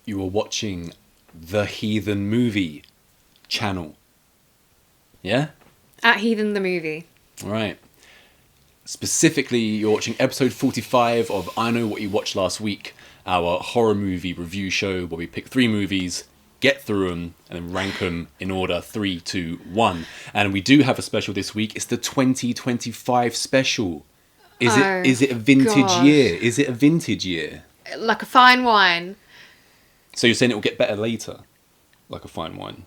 you are watching the Heathen Movie channel. Yeah? At Heathen the Movie. All right. Specifically, you're watching episode 45 of I Know What You Watched Last Week, our horror movie review show where we pick 3 movies, get through them, and then rank them in order 3, 2, 1. And we do have a special this week. It's the 2025 special. Is it a vintage year? Is it a vintage year? Like a fine wine. So you're saying it will get better later? Like a fine wine?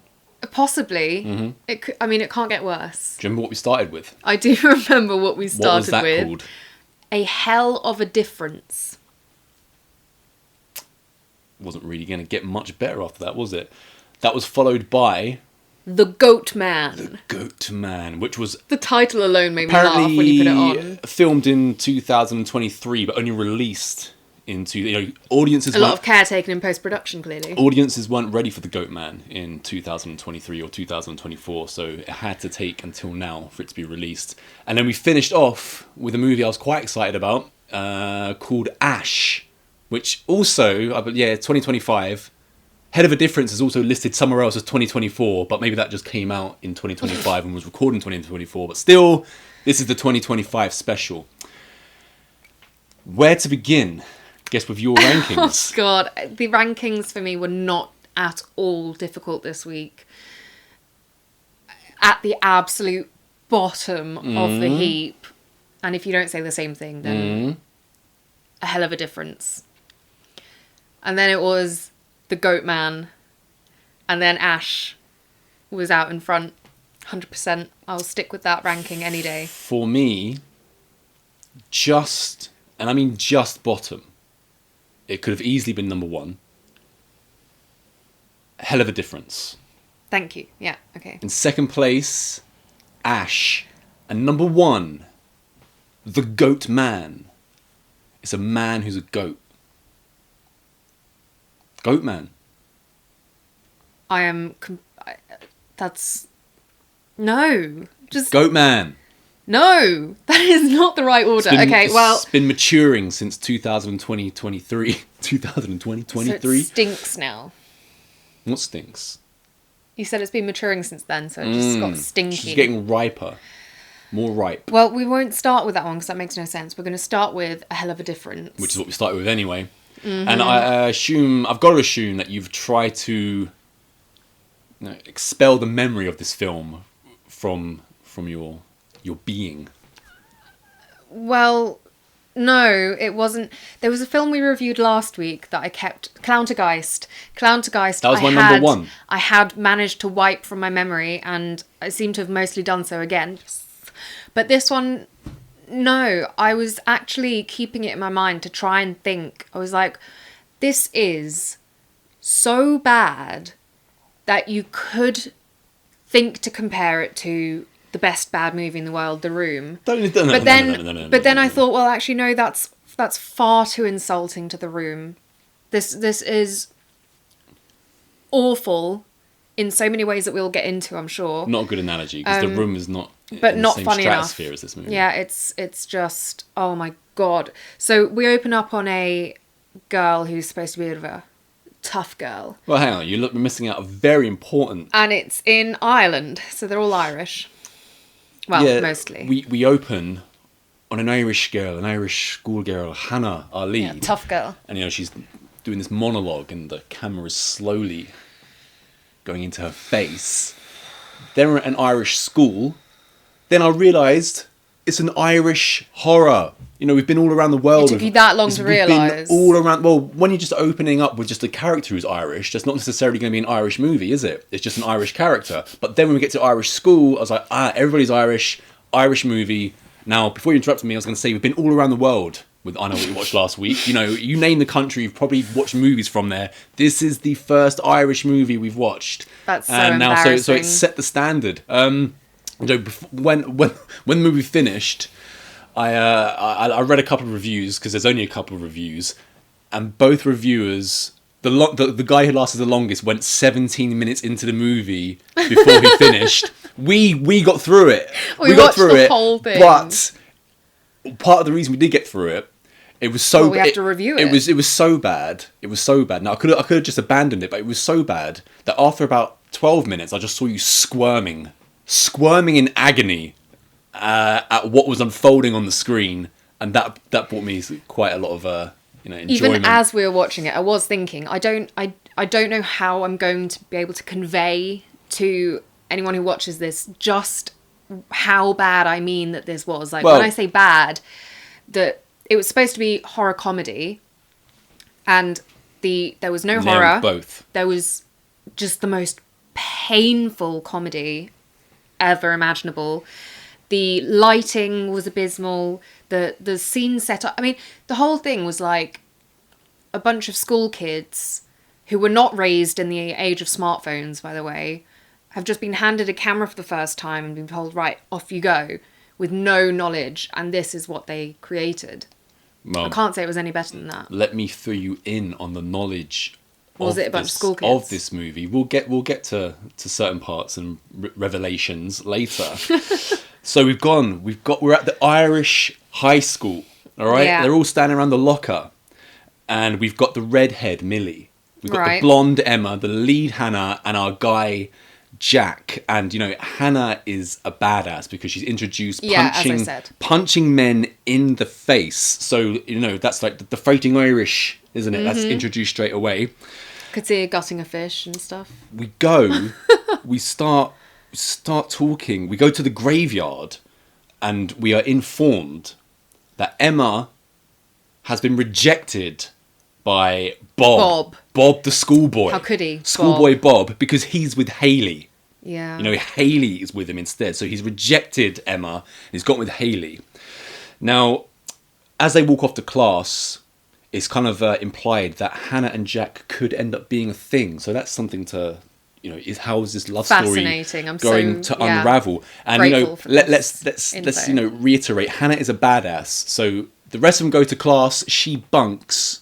Possibly. Mm-hmm. It can't get worse. Do you remember what we started with? I do remember what we started with. What was that called? A Hell of a Difference. Wasn't really going to get much better after that, was it? That was followed by The Goatman. The Goatman, which was The title alone made me laugh when you put it on. Filmed in 2023, but only released into audiences. A lot of care taken in post-production, clearly. Audiences weren't ready for The Goatman in 2023 or 2024, so it had to take until now for it to be released. And then we finished off with a movie I was quite excited about, called Ash, which also, 2025. Head of a Difference is also listed somewhere else as 2024, but maybe that just came out in 2025 and was recorded in 2024. But still, this is the 2025 special. Where to begin? Guess with your rankings. Oh, God. The rankings for me were not at all difficult this week. At the absolute bottom of the heap. And if you don't say the same thing, then a hell of a difference. And then it was The Goatman. And then Ash was out in front. 100%. I'll stick with that ranking any day. For me, just bottom. It could have easily been number 1. Hell of a difference. Thank you. Yeah, okay. In second place, Ash. And number 1, The Goatman. It's a man who's a goat. Goatman. No. Just... Goatman. No, that is not the right order. It's been maturing since 2023. 2023? So it stinks now. What stinks? You said it's been maturing since then, so it just got stinky. It's getting riper. More ripe. Well, we won't start with that one because that makes no sense. We're going to start with A Hell of a Difference. Which is what we started with anyway. Mm-hmm. And I've got to assume that you've tried to expel the memory of this film from your being. Well, no, it wasn't. There was a film we reviewed last week that I kept... Clowntergeist. That was my number 1. I had managed to wipe from my memory, and I seem to have mostly done so again. But this one, no. I was actually keeping it in my mind to try and think. I was like, this is so bad that you could think to compare it to the best bad movie in the world, The Room. But then I thought, well, actually, no, that's far too insulting to The Room. This is awful in so many ways that we'll get into, I'm sure. Not a good analogy, because The Room is not but in not the same funny stratosphere enough. As this movie. Yeah, it's just, oh my God. So we open up on a girl who's supposed to be a bit of a tough girl. Well, hang on, you're missing out a very important... And it's in Ireland, so they're all Irish. Well, yeah, mostly. We open on an Irish girl, an Irish schoolgirl, Hannah, our lead. Yeah, tough girl. And, she's doing this monologue and the camera is slowly going into her face. Then we're at an Irish school. Then I realised it's an Irish horror. We've been all around the world. It took you that long to realise. All around. Well, when you're just opening up with just a character who's Irish, that's not necessarily going to be an Irish movie, is it? It's just an Irish character. But then when we get to Irish school, I was like, everybody's Irish movie. Now, before you interrupted me, I was going to say we've been all around the world with I Know What You Watched Last Week. You name the country, you've probably watched movies from there. This is the first Irish movie we've watched. That's so embarrassing. Now, so it set the standard. When the movie finished, I read a couple of reviews, because there's only a couple of reviews, and both reviewers, the guy who lasted the longest went 17 minutes into the movie before he finished. We got through it. We got through the whole thing. But part of the reason we did get through it It was so. Well, we have to review it. It was so bad. It was so bad. Now I could have just abandoned it, but it was so bad that after about 12 minutes, I just saw you squirming in agony at what was unfolding on the screen, and that brought me quite a lot of enjoyment. Even as we were watching it, I was thinking, I don't know how I'm going to be able to convey to anyone who watches this just how bad I mean that this was. Like, when I say bad, that it was supposed to be horror comedy, and there was no horror. Both. There was just the most painful comedy ever imaginable. The lighting was abysmal. The scene set up. I mean, the whole thing was like a bunch of school kids who were not raised in the age of smartphones, by the way, have just been handed a camera for the first time and been told, right, off you go, with no knowledge, and this is what they created. Well, I can't say it was any better than that. Let me fill you in on the knowledge was it a bunch of school kids? Of this movie. We'll get to certain parts and revelations later. So we're at the Irish high school, all right? Yeah. They're all standing around the locker, and we've got the redhead Millie. We've got the blonde Emma, the lead Hannah, and our guy Jack. And Hannah is a badass because she's introduced punching men in the face. So that's like the Fighting Irish, isn't it? Mm-hmm. That's introduced straight away. Could see her gutting a fish and stuff. We start talking. We go to the graveyard, and we are informed that Emma has been rejected by Bob the schoolboy. How could he? Schoolboy Bob, because he's with Hayley. Yeah. Hayley is with him instead. So he's rejected Emma, and he's gone with Hayley. Now, as they walk off to class, it's kind of implied that Hannah and Jack could end up being a thing. So that's something to, how is this love story going to unravel? And let's reiterate, Hannah is a badass. So the rest of them go to class. She bunks.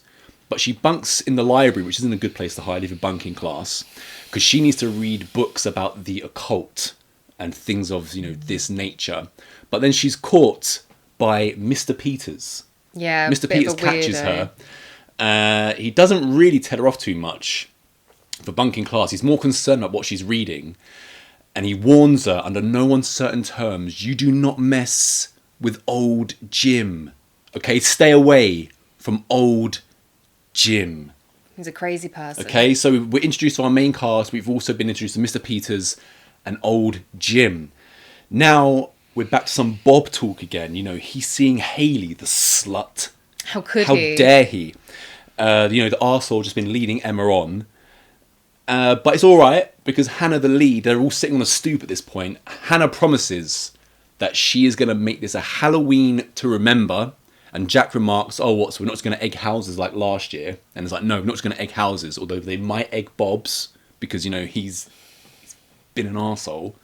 But she bunks in the library, which isn't a good place to hide if you're bunking class, because she needs to read books about the occult and things of, this nature. But then she's caught by Mr. Peters. Yeah, Mr. Peters catches her. He doesn't really tell her off too much for bunking class. He's more concerned about what she's reading. And he warns her under no uncertain terms, you do not mess with old Jim. Okay, stay away from old Jim. He's a crazy person. Okay, so we're introduced to our main cast. We've also been introduced to Mr. Peters and old Jim. Now we're back to some Bob talk again. He's seeing Hayley, the slut. How could How he? How dare he? The arsehole just been leading Emma on. But it's all right because Hannah, the lead, they're all sitting on a stoop at this point. Hannah promises that she is going to make this a Halloween to remember. And Jack remarks, so we're not just going to egg houses like last year? And it's like, no, we're not just going to egg houses, although they might egg Bob's, because, he's been an arsehole.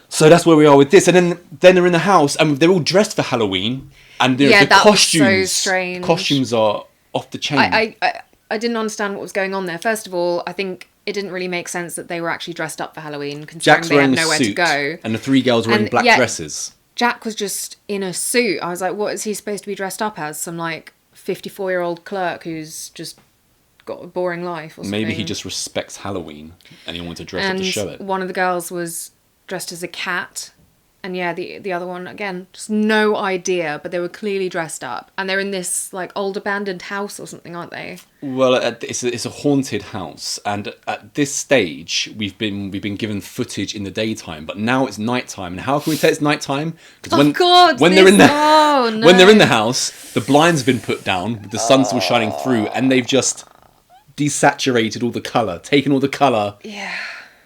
So that's where we are with this. And then they're in the house, and they're all dressed for Halloween. And the costumes, was so strange. Costumes are off the chain. I didn't understand what was going on there. First of all, I think it didn't really make sense that they were actually dressed up for Halloween, considering Jack's they had wearing nowhere a suit, to go. And the three girls wearing black dresses. Jack was just in a suit. I was like, what is he supposed to be dressed up as? Some 54-year-old clerk who's just got a boring life or something. Maybe he just respects Halloween and he wanted to dress up to show it. One of the girls was dressed as a cat. And the other one, again, just no idea, but they were clearly dressed up. And they're in this old abandoned house or something, aren't they? Well, it's a haunted house, and at this stage we've been given footage in the daytime, but now it's nighttime. And how can we tell it's nighttime? Because when they're in the house, the blinds have been put down, the sun's still shining through, and they've just desaturated all the colour, taken all the colour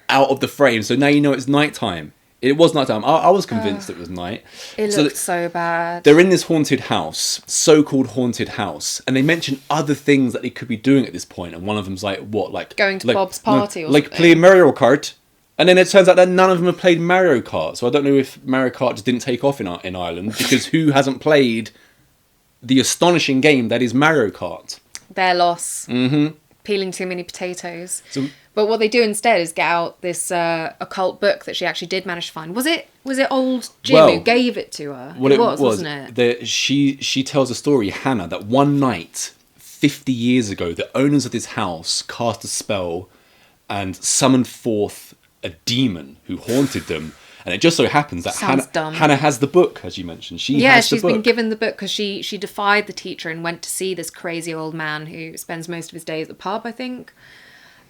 out of the frame. So now you know it's nighttime. It was nighttime. I was convinced it was night. It looked so bad. They're in this haunted house, so-called haunted house, and they mention other things that they could be doing at this point. And one of them's going to Bob's party, or something. Play Mario Kart. And then it turns out that none of them have played Mario Kart. So I don't know if Mario Kart just didn't take off in Ireland, because who hasn't played the astonishing game that is Mario Kart? Their loss. Mm-hmm. peeling too many potatoes. So, But what they do instead is get out this occult book that she actually did manage to find. Was it old Jim who gave it to her? What it was, wasn't it? She tells a story, Hannah, that one night, 50 years ago, the owners of this house cast a spell and summoned forth a demon who haunted them. And it just so happens that Hannah has the book, as you mentioned. She's been given the book because she defied the teacher and went to see this crazy old man who spends most of his day at the pub, I think.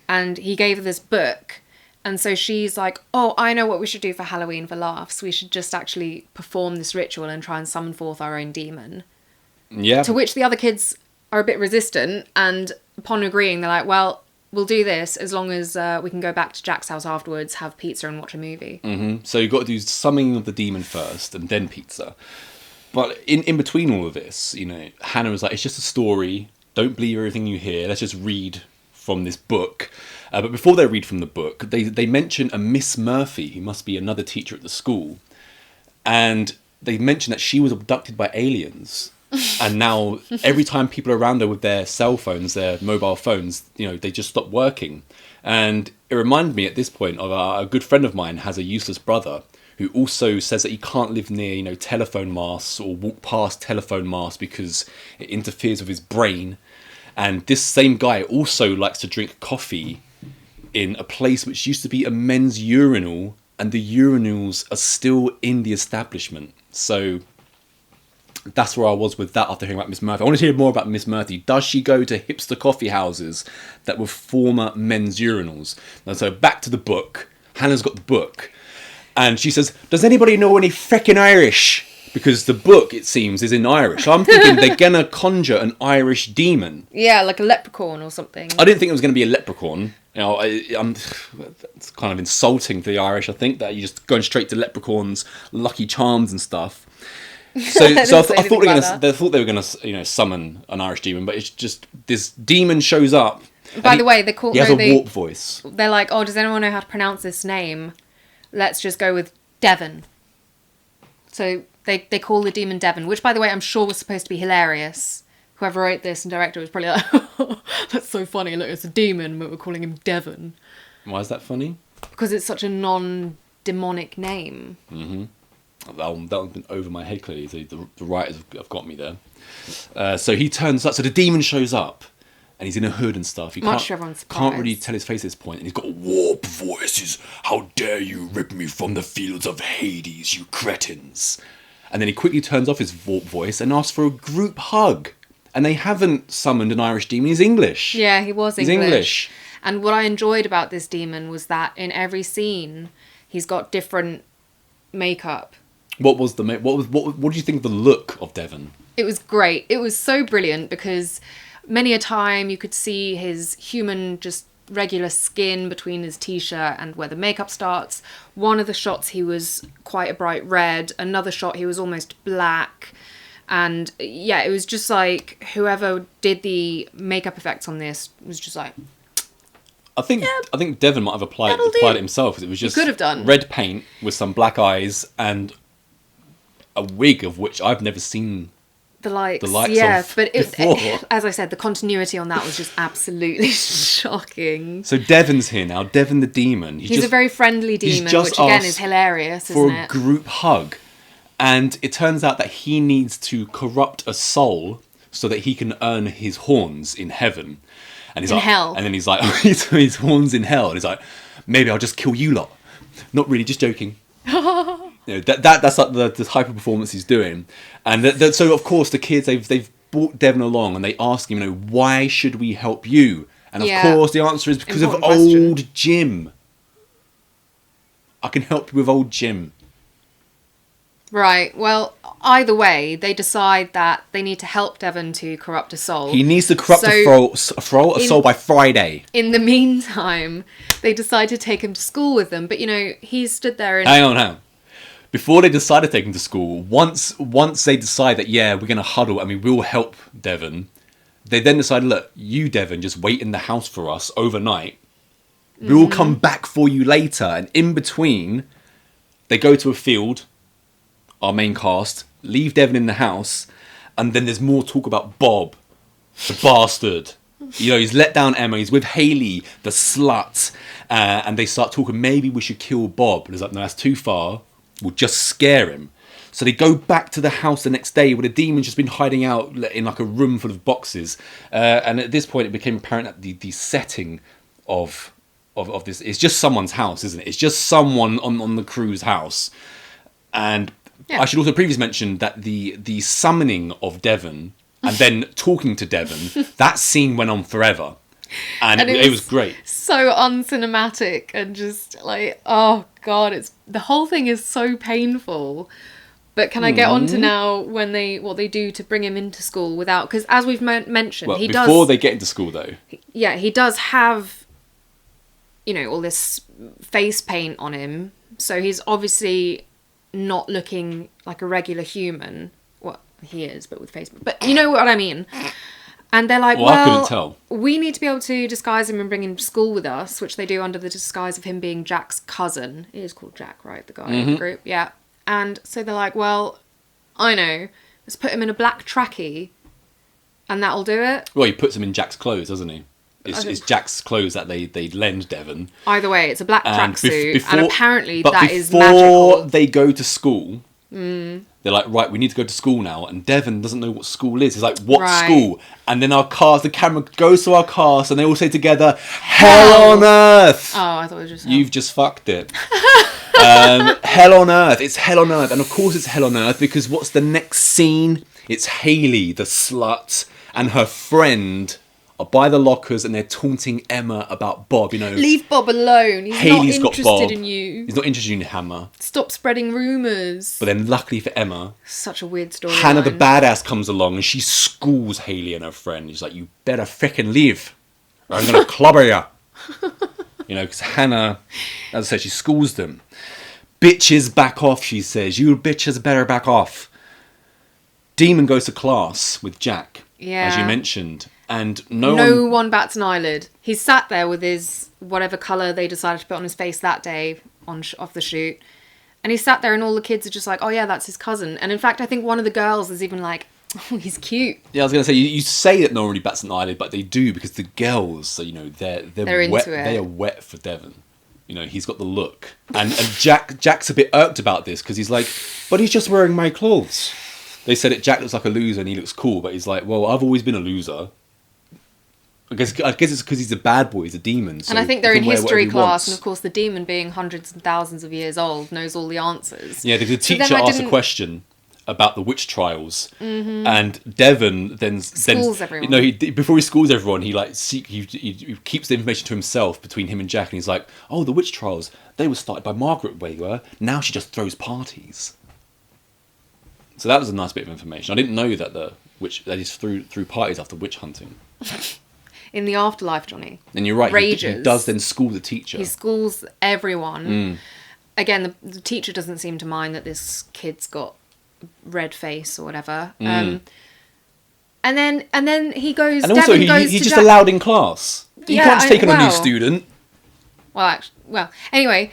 And he gave her this book. And so she's like, oh, I know what we should do for Halloween for laughs. We should just actually perform this ritual and try and summon forth our own demon. Yeah. To which the other kids are a bit resistant. And upon agreeing, they're like, well, we'll do this as long as we can go back to Jack's house afterwards, have pizza and watch a movie. Mm-hmm. So you've got to do summoning of the demon first and then pizza. But in between all of this, Hannah was like, it's just a story. Don't believe everything you hear. Let's just read from this book. But before they read from the book, they mention a Miss Murphy, who must be another teacher at the school. And they mention that she was abducted by aliens. And now every time people are around her with their cell phones, their mobile phones, they just stop working. And it reminded me at this point of a good friend of mine has a useless brother who also says that he can't live near, telephone masts or walk past telephone masts because it interferes with his brain. And this same guy also likes to drink coffee in a place which used to be a men's urinal, and the urinals are still in the establishment. So that's where I was with that after hearing about Miss Murphy. I want to hear more about Miss Murphy. Does she go to hipster coffee houses that were former men's urinals? And so back to the book. Hannah's got the book. And she says, does anybody know any frickin' Irish? Because the book, it seems, is in Irish. So I'm thinking they're going to conjure an Irish demon. Yeah, like a leprechaun or something. I didn't think it was going to be a leprechaun. It's kind of insulting to the Irish, I think, that you're just going straight to leprechauns, Lucky Charms and stuff. So I thought they were going to summon an Irish demon, but it's just this demon shows up. By the way, he has a warp voice. They're like, oh, does anyone know how to pronounce this name? Let's just go with Devon. So they call the demon Devon, which, by the way, I'm sure was supposed to be hilarious. Whoever wrote this and director was probably like, oh, that's so funny. Look, it's a demon, but we're calling him Devon. Why is that funny? Because it's such a non-demonic name. Mm-hmm. That one's been over my head, clearly. The writers have got me there. So he turns up. So the demon shows up. And he's in a hood and stuff. He can't really tell his face at this point. And he's got warp voices. How dare you rip me from the fields of Hades, you cretins. And then he quickly turns off his warp voice and asks for a group hug. And they haven't summoned an Irish demon. He's English. Yeah, he was English. And what I enjoyed about this demon was that in every scene, he's got different makeup. What do you think of the look of Devon? It was great. It was so brilliant because many a time you could see his human, just regular skin between his t-shirt and where the makeup starts. One of the shots he was quite a bright red. Another shot he was almost black. And yeah, it was just like whoever did the makeup effects on this was just like, I think Devon might have applied it himself, because it was just could have done red paint with some black eyes and a wig of which I've never seen the likes of but before. As I said, the continuity on that was just absolutely shocking. So Devon's here now. Devon the demon. He's a very friendly demon, which again is hilarious, isn't it? For a group hug. And it turns out that he needs to corrupt a soul so that he can earn his horns in heaven. And he's hell. And then he's like, his horns in hell. And he's like, maybe I'll just kill you lot. Not really, just joking. That's like the type of performance he's doing. And so, of course, the kids, they've brought Devon along and they ask him, why should we help you? And of course, the answer is because of old Jim. I can help you with old Jim. Right. Well, either way, they decide that they need to help Devon to corrupt a soul. He needs to corrupt a soul by Friday. In the meantime, they decide to take him to school with them. But, he's stood there and... Hang on. Before they decide to take him to school, once they decide that, we're going to huddle and we will help Devon, they then decide, look, you, Devon, just wait in the house for us overnight. We will come back for you later. And in between, they go to a field... our main cast, leave Devon in the house, and then there's more talk about Bob, the bastard, You know, he's let down Emma. He's with Hayley, the slut. And they start talking, maybe we should kill Bob. And he's like, no, that's too far. We'll just scare him. So they go back to the house the next day where the demon's just been hiding out in like a room full of boxes. And at this point, it became apparent that the setting of this, it's just someone's house, isn't it? It's just someone on the crew's house. And I should also previously mention that the summoning of Devon and then talking to Devon, that scene went on forever. And it was great. So uncinematic and just like, oh God, the whole thing is so painful. But can I get on to now what they do to bring him into school without... Because as we've mentioned, before they get into school, though. Yeah, he does have, you know, all this face paint on him. So he's obviously not looking like a regular human. Well, he is, but with face paint. But you know what I mean. And they're like, I couldn't tell. We need to be able to disguise him and bring him to school with us, which they do under the disguise of him being Jack's cousin. It is called Jack, right? The guy in the group. Yeah. And so they're like, well, I know. Let's put him in a black trackie and that'll do it. Well, he puts him in Jack's clothes, doesn't he? It's Jack's clothes that they lend Devon. Either way, it's a black tracksuit. And apparently that is before magical. They go to school, they're like, right, we need to go to school now. And Devon doesn't know what school is. He's like, what school? And then the camera goes to our cast and they all say together, Hell on Earth! Oh, I thought it was just... You've just fucked it. Hell on Earth. It's Hell on Earth. And of course it's Hell on Earth because what's the next scene? It's Hayley, the slut, and her friend are by the lockers and they're taunting Emma about Bob, you know. Leave Bob alone. He's Hayley's not interested got Bob. in you. He's not interested in Hammer. Stop spreading rumours. But then luckily for Emma, such a weird story. Hannah the badass comes along and she schools Hayley and her friend. She's like, you better frickin' leave or I'm going to clobber you. You know, because Hannah, as I said, she schools them. Bitches, back off, she says. You bitches better back off. Demon goes to class with Jack, as you mentioned. And no one bats an eyelid. He's sat there with his whatever colour they decided to put on his face that day off the shoot. And he sat there and all the kids are just like, oh yeah, that's his cousin. And in fact, I think one of the girls is even like, oh, he's cute. Yeah, I was going to say, you say that no one really bats an eyelid, but they do because the girls, so, you know, they're wet. Into it. They are wet for Devon. You know, he's got the look. And Jack's a bit irked about this because he's like, but he's just wearing my clothes. They said that Jack looks like a loser and he looks cool, but he's like, well, I've always been a loser. I guess it's because he's a bad boy, he's a demon. So and I think they're in history class, and of course the demon being hundreds and thousands of years old knows all the answers. Yeah, the teacher asked a question about the witch trials, and Devon then schools everyone. You know, before he schools everyone, he keeps the information to himself between him and Jack, and he's like, "Oh, the witch trials, they were started by Margaret Wager. Now she just throws parties." So that was a nice bit of information. I didn't know that that he threw parties after witch hunting. In the afterlife, Jonny. And you're right. Rages. He does then school the teacher. He schools everyone. Again, the teacher doesn't seem to mind that this kid's got red face or whatever. And then he goes. And also, he's just Jack. allowed in class. You can't just take on a new student. Anyway,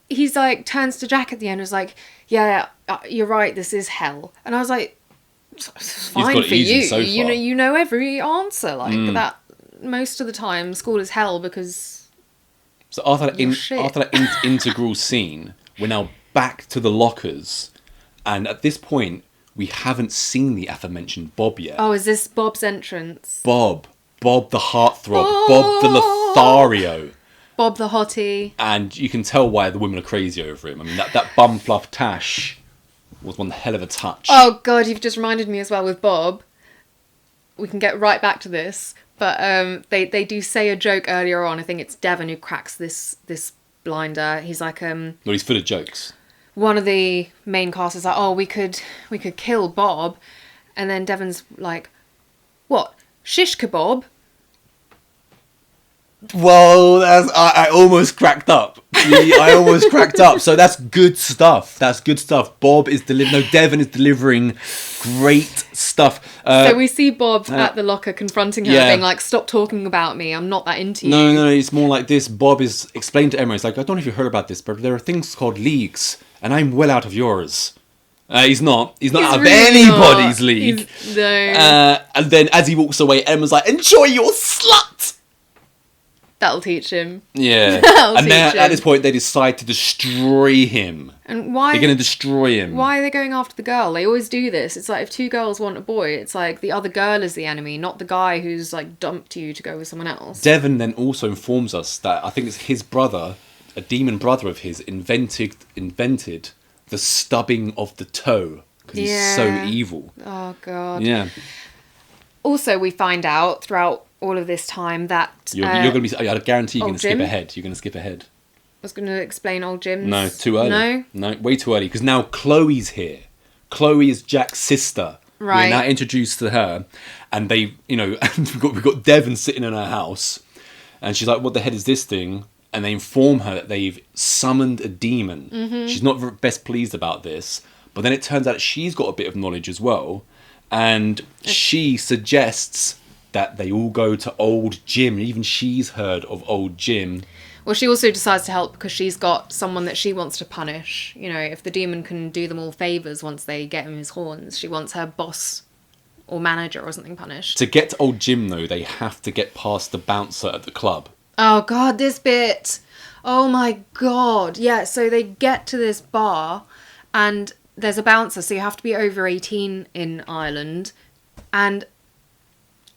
he's like turns to Jack at the end. And is like, "Yeah, you're right. This is hell." And I was like, "It's fine for you. So you know every answer like that." Most of the time, school is hell because. So after that integral scene, we're now back to the lockers, and at this point, we haven't seen the aforementioned Bob yet. Oh, is this Bob's entrance? Bob the heartthrob, Bob the Lothario, Bob the hottie, and you can tell why the women are crazy over him. I mean, that bum fluff tash was one hell of a touch. Oh God, you've just reminded me as well with Bob. We can get right back to this. But they do say a joke earlier on. I think it's Devon who cracks this blinder. He's like Well, he's full of jokes. One of the main cast is like, oh, we could kill Bob, and then Devon's like, what? Shish kebab? Well, I almost cracked up. I almost cracked up. So that's good stuff. Bob is Devon is delivering great stuff. So we see Bob at the locker confronting her, being like, "Stop talking about me. I'm not that into you." No. It's more like this. Bob is explaining to Emma. He's like, "I don't know if you heard about this, but there are things called leagues, and I'm well out of yours. He's not. He's not He's out of really anybody's not. league. No. And then as he walks away, Emma's like, "Enjoy your slut." That'll teach him. Yeah. That'll And then teach at him. this point, they decide to destroy him. And why? They're going to destroy him. Why are they going after the girl? They always do this. It's like if two girls want a boy, it's like the other girl is the enemy, not the guy who's like dumped you to go with someone else. Devon then also informs us that I think it's his brother, a demon brother of his, invented the stubbing of the toe because he's so evil. Oh god. Yeah. Also, we find out throughout all of this time that You're going to be. I guarantee you're going to skip Jim? ahead. You're going to skip ahead. I was going to explain old Jim's. No, too early. No? Way too early because now Chloe's here. Chloe is Jack's sister. Right. We're now introduced to her, and they, we've got Devon sitting in her house, and she's like, "What the heck is this thing?" And they inform her that they've summoned a demon. Mm-hmm. She's not best pleased about this, but then it turns out she's got a bit of knowledge as well, and she suggests that they all go to old Jim. Even she's heard of old Jim. Well, she also decides to help because she's got someone that she wants to punish. You know, if the demon can do them all favours once they get him his horns, she wants her boss or manager or something punished. To get to old Jim, though, they have to get past the bouncer at the club. Oh, God, this bit. Oh, my God. Yeah, so they get to this bar and there's a bouncer, so you have to be over 18 in Ireland. And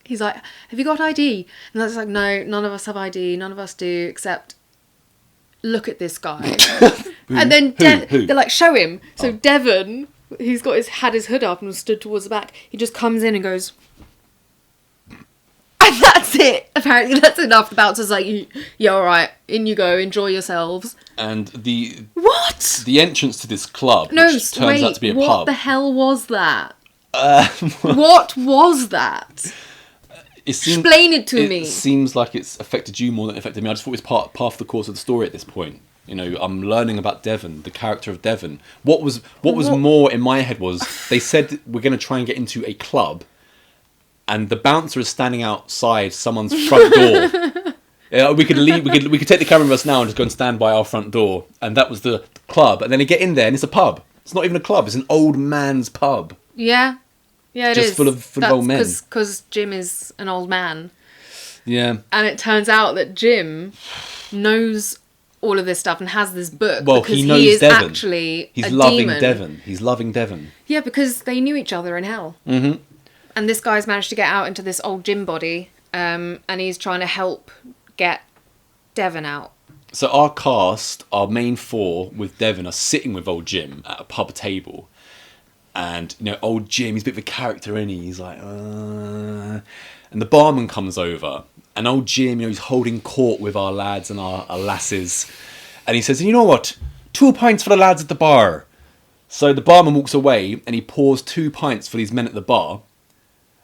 he's like, "Have you got ID?" And that's like, "No, none of us have ID. None of us do, except look at this guy." And then Who? they're like, "Show him." So Devon, he's had his hood up and was stood towards the back. He just comes in and goes, and that's it. Apparently, that's enough. The bouncer's like, "Yeah, all right. In you go. Enjoy yourselves." And the What? entrance to this club, No, which turns out to be a what pub. the hell was that? What was that? Explain it to me. It seems like it's affected you more than it affected me. I just thought it was part of the course of the story at this point. I'm learning about Devon, the character of Devon. What was more in my head was they said we're going to try and get into a club, and the bouncer is standing outside someone's front door. Yeah, we could leave. We could take the camera with us now and just go and stand by our front door, and that was the club. And then you get in there, and it's a pub. It's not even a club. It's an old man's pub. Yeah. Yeah, it is. Just full of old men. Because Jim is an old man. Yeah. And it turns out that Jim knows all of this stuff and has this book. Well, because he knows is Devon. actually He's a loving demon. Devon. He's loving Devon. Yeah, because they knew each other in hell. Mm-hmm. And this guy's managed to get out into this old Jim body, and he's trying to help get Devon out. So our cast, our main four with Devon, are sitting with old Jim at a pub table. And, old Jim, he's a bit of a character, isn't he? He's like, And the barman comes over. And old Jim, he's holding court with our lads and our lasses. And he says, "You know what? 2 pints for the lads at the bar." So the barman walks away and he pours 2 pints for these men at the bar.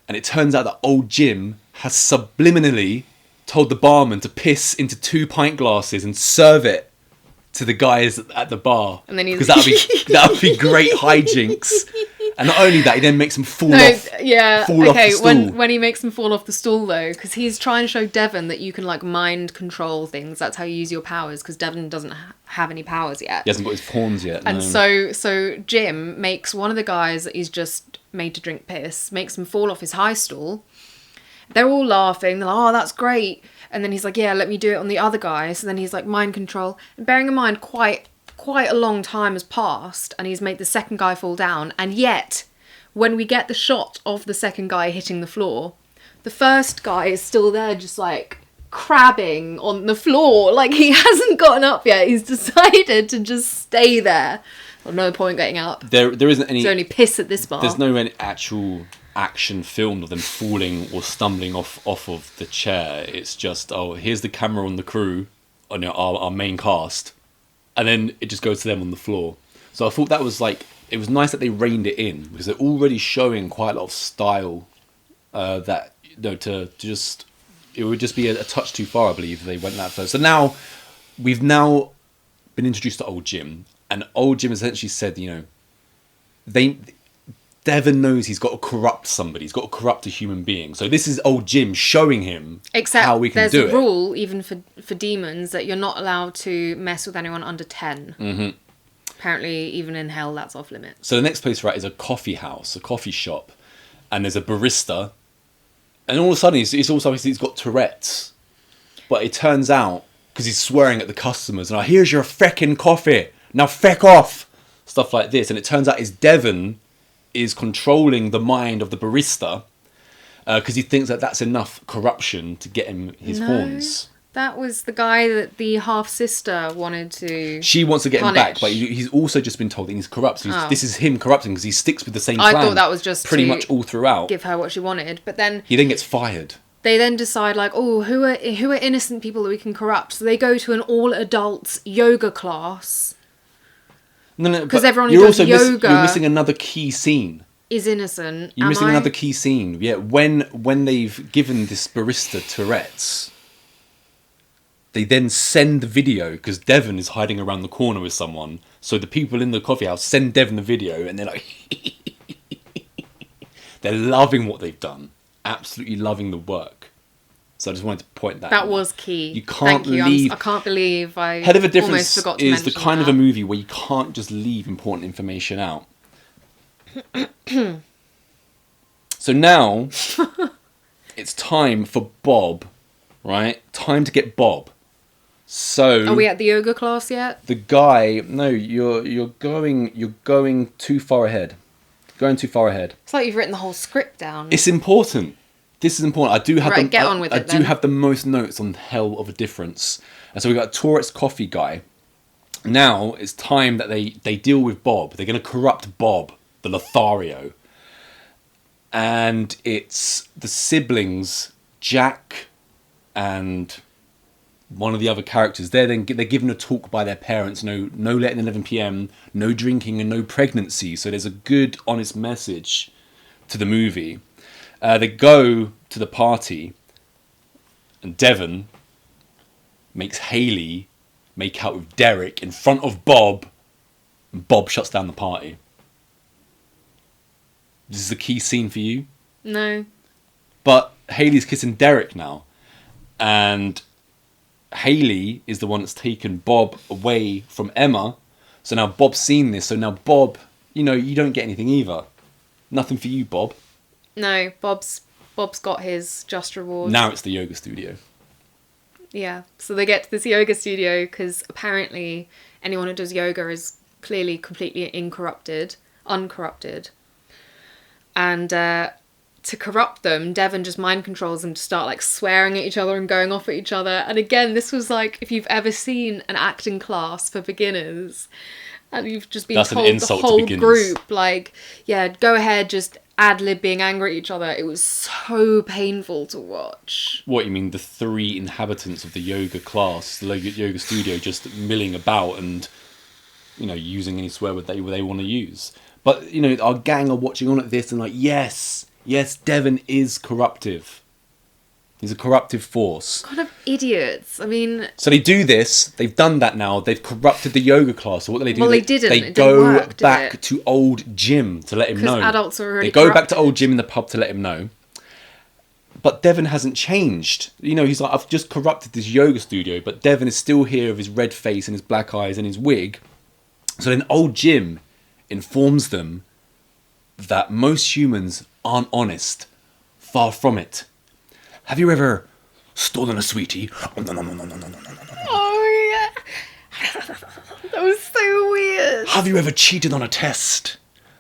And it turns out that old Jim has subliminally told the barman to piss into 2 pint glasses and serve it to the guys at the bar. And then because that would be great hijinks. And not only that, he then makes them fall off. Yeah, fall off the okay. stool. When he makes them fall off the stool, though, because he's trying to show Devon that you can mind control things. That's how you use your powers. Because Devon doesn't have any powers yet. He hasn't got his horns yet. And no. so Jim makes one of the guys that he's just made to drink piss, makes him fall off his high stool. They're all laughing. They're like, "Oh, that's great." And then he's like, "Yeah, let me do it on the other guy." So then he's like, mind control. And bearing in mind, quite a long time has passed, and he's made the second guy fall down. And yet, when we get the shot of the second guy hitting the floor, the first guy is still there, just crabbing on the floor. He hasn't gotten up yet. He's decided to just stay there. Well, no point getting up. There isn't any... There's only piss at this bar. There's no any actual action filmed of them falling or stumbling off of the chair. It's just, here's the camera on the crew, on our main cast, and then it just goes to them on the floor. So I thought that was it was nice that they reined it in, because they're already showing quite a lot of style that, to just... It would just be a touch too far, I believe, if they went that far. So we've now been introduced to old Jim, and old Jim essentially said, Devon knows he's got to corrupt somebody. He's got to corrupt a human being. So this is old Jim showing him how we can do it. There's a rule, even for demons, that you're not allowed to mess with anyone under 10. Mm-hmm. apparently even in hell that's off limits. So the next place we're at is a coffee house, a coffee shop, and there's a barista, and all of a sudden it's also obviously he's got Tourette's, but it turns out because he's swearing at the customers and here's your feckin' coffee, now feck off, stuff like this, and it turns out Devon is controlling the mind of the barista because he thinks that that's enough corruption to get him his horns. That was the guy that the half-sister wanted to She wants to get punish. him back, but he's also just been told that he's corrupt. So this is him corrupting because he sticks with the same plan. I thought that was just pretty to much all throughout. give her what she wanted. But then He then gets fired. they then decide, like, oh, who are innocent people that we can corrupt? So they go to an all-adults yoga class. No, 'Cause but everyone who you're does also yoga you're missing another key scene. Is innocent. You're Am missing I? another key scene. Yeah, when they've given this barista Tourette's, they then send the video because Devon is hiding around the corner with someone. So the people in the coffee house send Devon the video, and they're like, they're loving what they've done, absolutely loving the work. So I just wanted to point that. That out. was key. You can't Thank you. leave. I can't believe I Head of a almost Difference forgot to is the mention kind of that. a movie where you can't just leave important information out. So now it's time for Bob, right? Time to get Bob. So Are we at the yoga class yet? the guy, no, you're going too far ahead. Going too far ahead. It's like you've written the whole script down. It's important. This is important. I do have Right, get on with I it do then. have the most notes on Hell of a Difference. And so we got Tourette's coffee guy. Now it's time that they deal with Bob. They're going to corrupt Bob, the Lothario. And it's the siblings, Jack and one of the other characters. They're given a talk by their parents. No later than 11 p.m. No drinking and no pregnancy. So there's a good, honest message to the movie. They go to the party, and Devon makes Hayley make out with Derek in front of Bob, and Bob shuts down the party. This is a key scene for you. No. But Hayley's kissing Derek now, and Hayley is the one that's taken Bob away from Emma. So now Bob's seen this. So now Bob, you don't get anything either. Nothing for you, Bob. No, Bob's got his just reward. Now it's the yoga studio. Yeah, so they get to this yoga studio because apparently anyone who does yoga is clearly completely uncorrupted. And to corrupt them, Devon just mind controls them to start like swearing at each other and going off at each other. And again, this was like, if you've ever seen an acting class for beginners and you've just been That's an told the insult to whole beginners. group, like, yeah, go ahead, just ad-lib being angry at each other. It was so painful to watch. What, you mean the 3 inhabitants of the yoga class, the yoga studio, just milling about and, using any swear word they want to use? But, our gang are watching on at this and like, yes, Devon is corruptive. He's a corruptive force. Kind of idiots. I mean... So they do this. They've done that now. They've corrupted the yoga class. So what do they do? Well, they didn't. They It didn't go work, did back it? to old Jim to let him know. Because adults are already They go back to corrupted. old Jim in the pub to let him know. But Devon hasn't changed. He's like, I've just corrupted this yoga studio, but Devon is still here with his red face and his black eyes and his wig. So then old Jim informs them that most humans aren't honest. Far from it. Have you ever stolen a sweetie? Oh, yeah. That was so weird. Have you ever cheated on a test?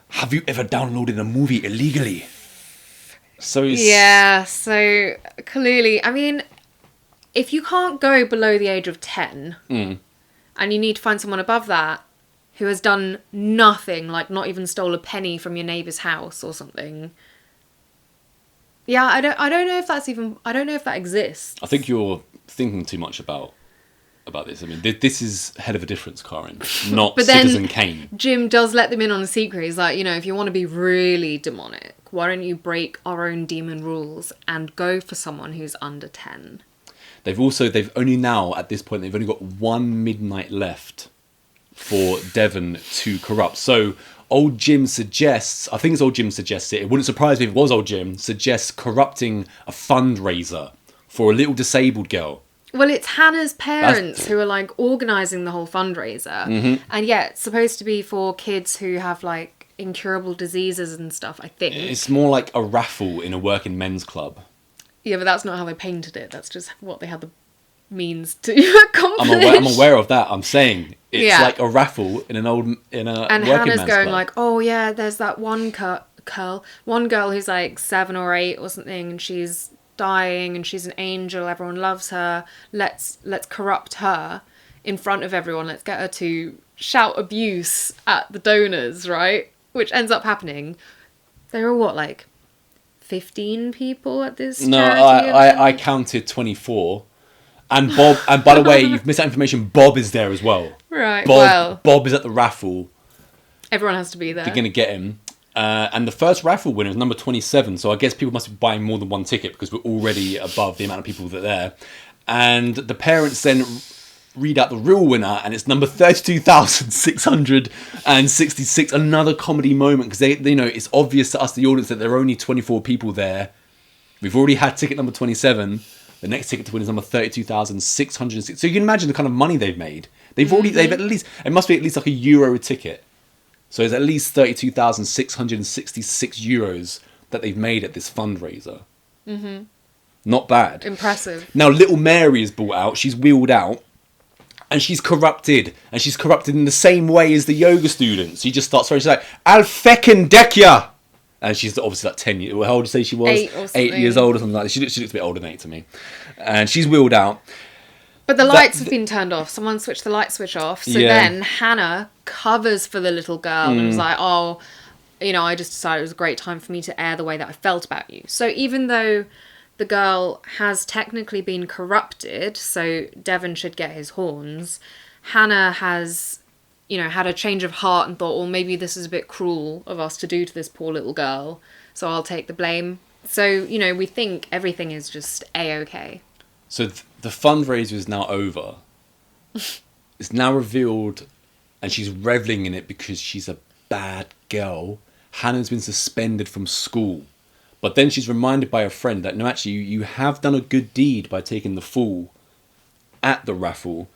Have you ever downloaded a movie illegally? So Yeah, so clearly, I mean, if you can't go below the age of 10 and you need to find someone above that who has done nothing, like not even stole a penny from your neighbour's house or something. Yeah, I don't know if that's even, I don't know if that exists. I think you're thinking too much about this. I mean, this is Head of a Difference, Karen, not But then Citizen Kane. Jim does let them in on a secret. He's like, if you want to be really demonic, why don't you break our own demon rules and go for someone who's under 10? They've only now, at this point, they've only got one midnight left for Devon to corrupt. So old Jim suggests, I think it's old Jim suggests it wouldn't surprise me if it was old Jim, suggests corrupting a fundraiser for a little disabled girl. Well, it's Hannah's parents who are like organising the whole fundraiser. And yeah, it's supposed to be for kids who have like incurable diseases and stuff, I think. It's more like a raffle in a working men's club. Yeah, but that's not how they painted it. That's just what they had the means to accomplish. I'm aware of that. I'm saying it's like a raffle in a and working Hannah's man's going club. like, oh yeah, there's that one girl who's like 7 or 8 or something, and she's dying, and she's an angel. Everyone loves her. Let's corrupt her in front of everyone. Let's get her to shout abuse at the donors, right? Which ends up happening. There are what, like 15 people at this charity event? I counted 24. And Bob, and by the way, you've missed that information. Bob is there as well. Right. Bob is at the raffle. Everyone has to be there. They're gonna get him. And the first raffle winner is number 27. So I guess people must be buying more than one ticket because we're already above the amount of people that are there. And the parents then read out the real winner, and it's number 32,666. Another comedy moment because they it's obvious to us, the audience, that there are only 24 people there. We've already had ticket number 27. The next ticket to win is number 32,606. So you can imagine the kind of money they've made. They've at least, it must be at least like €1 a ticket. So it's at least 32,666 euros that they've made at this fundraiser. Mm-hmm. Not bad. Impressive. Now, little Mary is brought out. She's wheeled out. And she's corrupted. And she's corrupted in the same way as the yoga students. She just starts, she's like, I'll feckin' deck ya! And she's obviously like 10 years. How old did you say she was? 8 or something. 8 years old or something like that. She looks a bit older than 8 to me. And she's wheeled out. But the lights have been turned off. Someone switched the light switch off. So then Hannah covers for the little girl and was like, oh, I just decided it was a great time for me to air the way that I felt about you. So even though the girl has technically been corrupted, so Devon should get his horns, Hannah has, had a change of heart and thought, well, maybe this is a bit cruel of us to do to this poor little girl, so I'll take the blame. So, we think everything is just A-okay. So the fundraiser is now over. It's now revealed, and she's reveling in it because she's a bad girl. Hannah's been suspended from school. But then she's reminded by a friend that, no, actually, you have done a good deed by taking the fool at the raffle.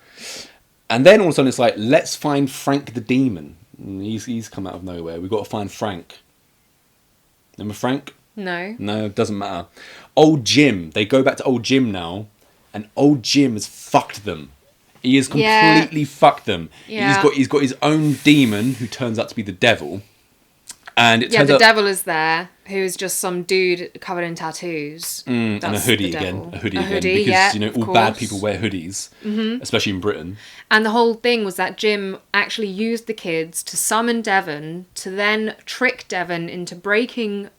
And then all of a sudden it's like, let's find Frank the demon. And he's come out of nowhere. We've got to find Frank. Remember Frank? No. No, it doesn't matter. Old Jim. They go back to Old Jim now. And Old Jim has fucked them. He has completely fucked them. Yeah. He's got his own demon who turns out to be the devil. And it turns out, devil is there, who's just some dude covered in tattoos. And a hoodie again. A hoodie, because, all bad people wear hoodies, especially in Britain. And the whole thing was that Jim actually used the kids to summon Devon, to then trick Devon into breaking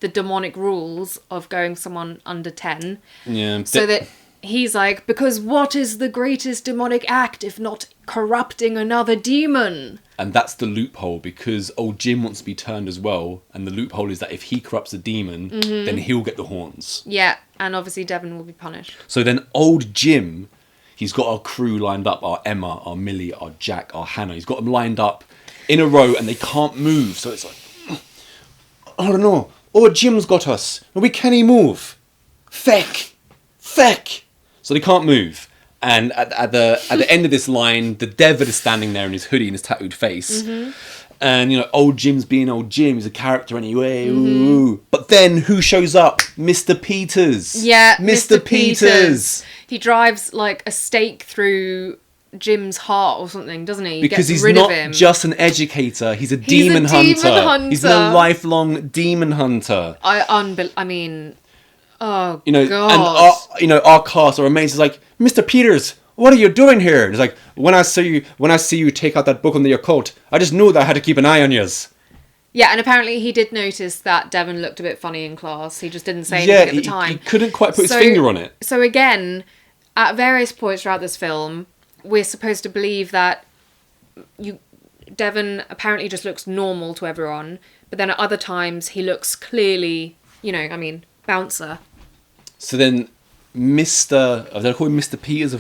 the demonic rules of going someone under 10. Yeah. So that he's like, because what is the greatest demonic act if not corrupting another demon? And that's the loophole, because Old Jim wants to be turned as well. And the loophole is that if he corrupts a demon, then he'll get the horns. Yeah, and obviously Devon will be punished. So then Old Jim, he's got our crew lined up, our Emma, our Millie, our Jack, our Hannah. He's got them lined up in a row and they can't move. So it's like, I don't know. Old Jim's got us. And we can't move. Feck. So they can't move. And at the end of this line, the devil is standing there in his hoodie and his tattooed face. And, Old Jim's being Old Jim. He's a character anyway. Ooh. But then who shows up? Mr. Peters. Yeah, Mr. Peters. He drives like a stake through Jim's heart or something, doesn't he? Because he's not just an educator. He's a demon hunter. He's a lifelong demon hunter. I mean... Oh, God. And our cast are amazed. It's like, Mr. Peters, what are you doing here? And it's like, when I see you take out that book on the occult, I just knew that I had to keep an eye on yous. Yeah, and apparently he did notice that Devon looked a bit funny in class. He just didn't say anything at the time. He couldn't quite put his finger on it. So again, at various points throughout this film, we're supposed to believe that Devon apparently just looks normal to everyone, but then at other times he looks clearly, bouncer. So then I call him Mr. Peters.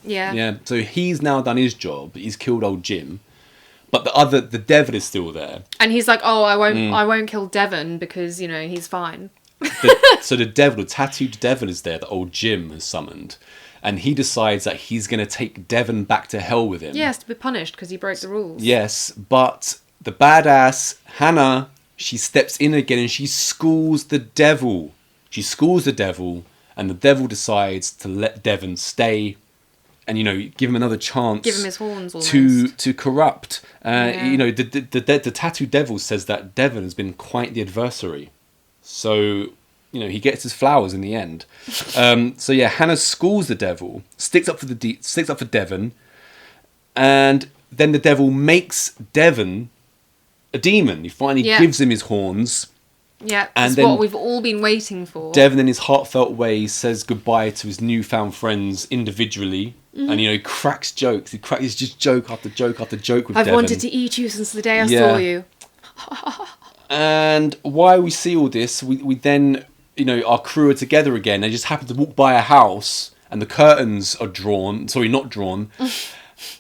Yeah. So he's now done his job. He's killed Old Jim. But the devil is still there. And he's like, oh, I won't kill Devon because, he's fine. So the devil, the tattooed devil is there that old Jim has summoned. And he decides that he's going to take Devon back to hell with him. Yes, to be punished because he broke the rules. Yes, but the badass Hannah, she steps in again and she schools the devil. She schools the devil, and the devil decides to let Devon stay and, you know, give him another chance. Give him his horns almost. To corrupt. Yeah. You know, the tattooed devil says that Devon has been quite the adversary. So, you know, he gets his flowers in the end. So yeah, Hannah schools the devil, sticks up for Devon, and then the devil makes Devon a demon. He finally gives him his horns. Yeah, and it's then what we've all been waiting for. Devon, in his heartfelt way, says goodbye to his newfound friends individually, and, you know, he cracks jokes. He's just joke after joke after joke with Devon. I've wanted to eat you since the day I saw you. And while we see all this, we then, you know, our crew are together again. They just happen to walk by a house, and the curtains are drawn. Sorry, not drawn.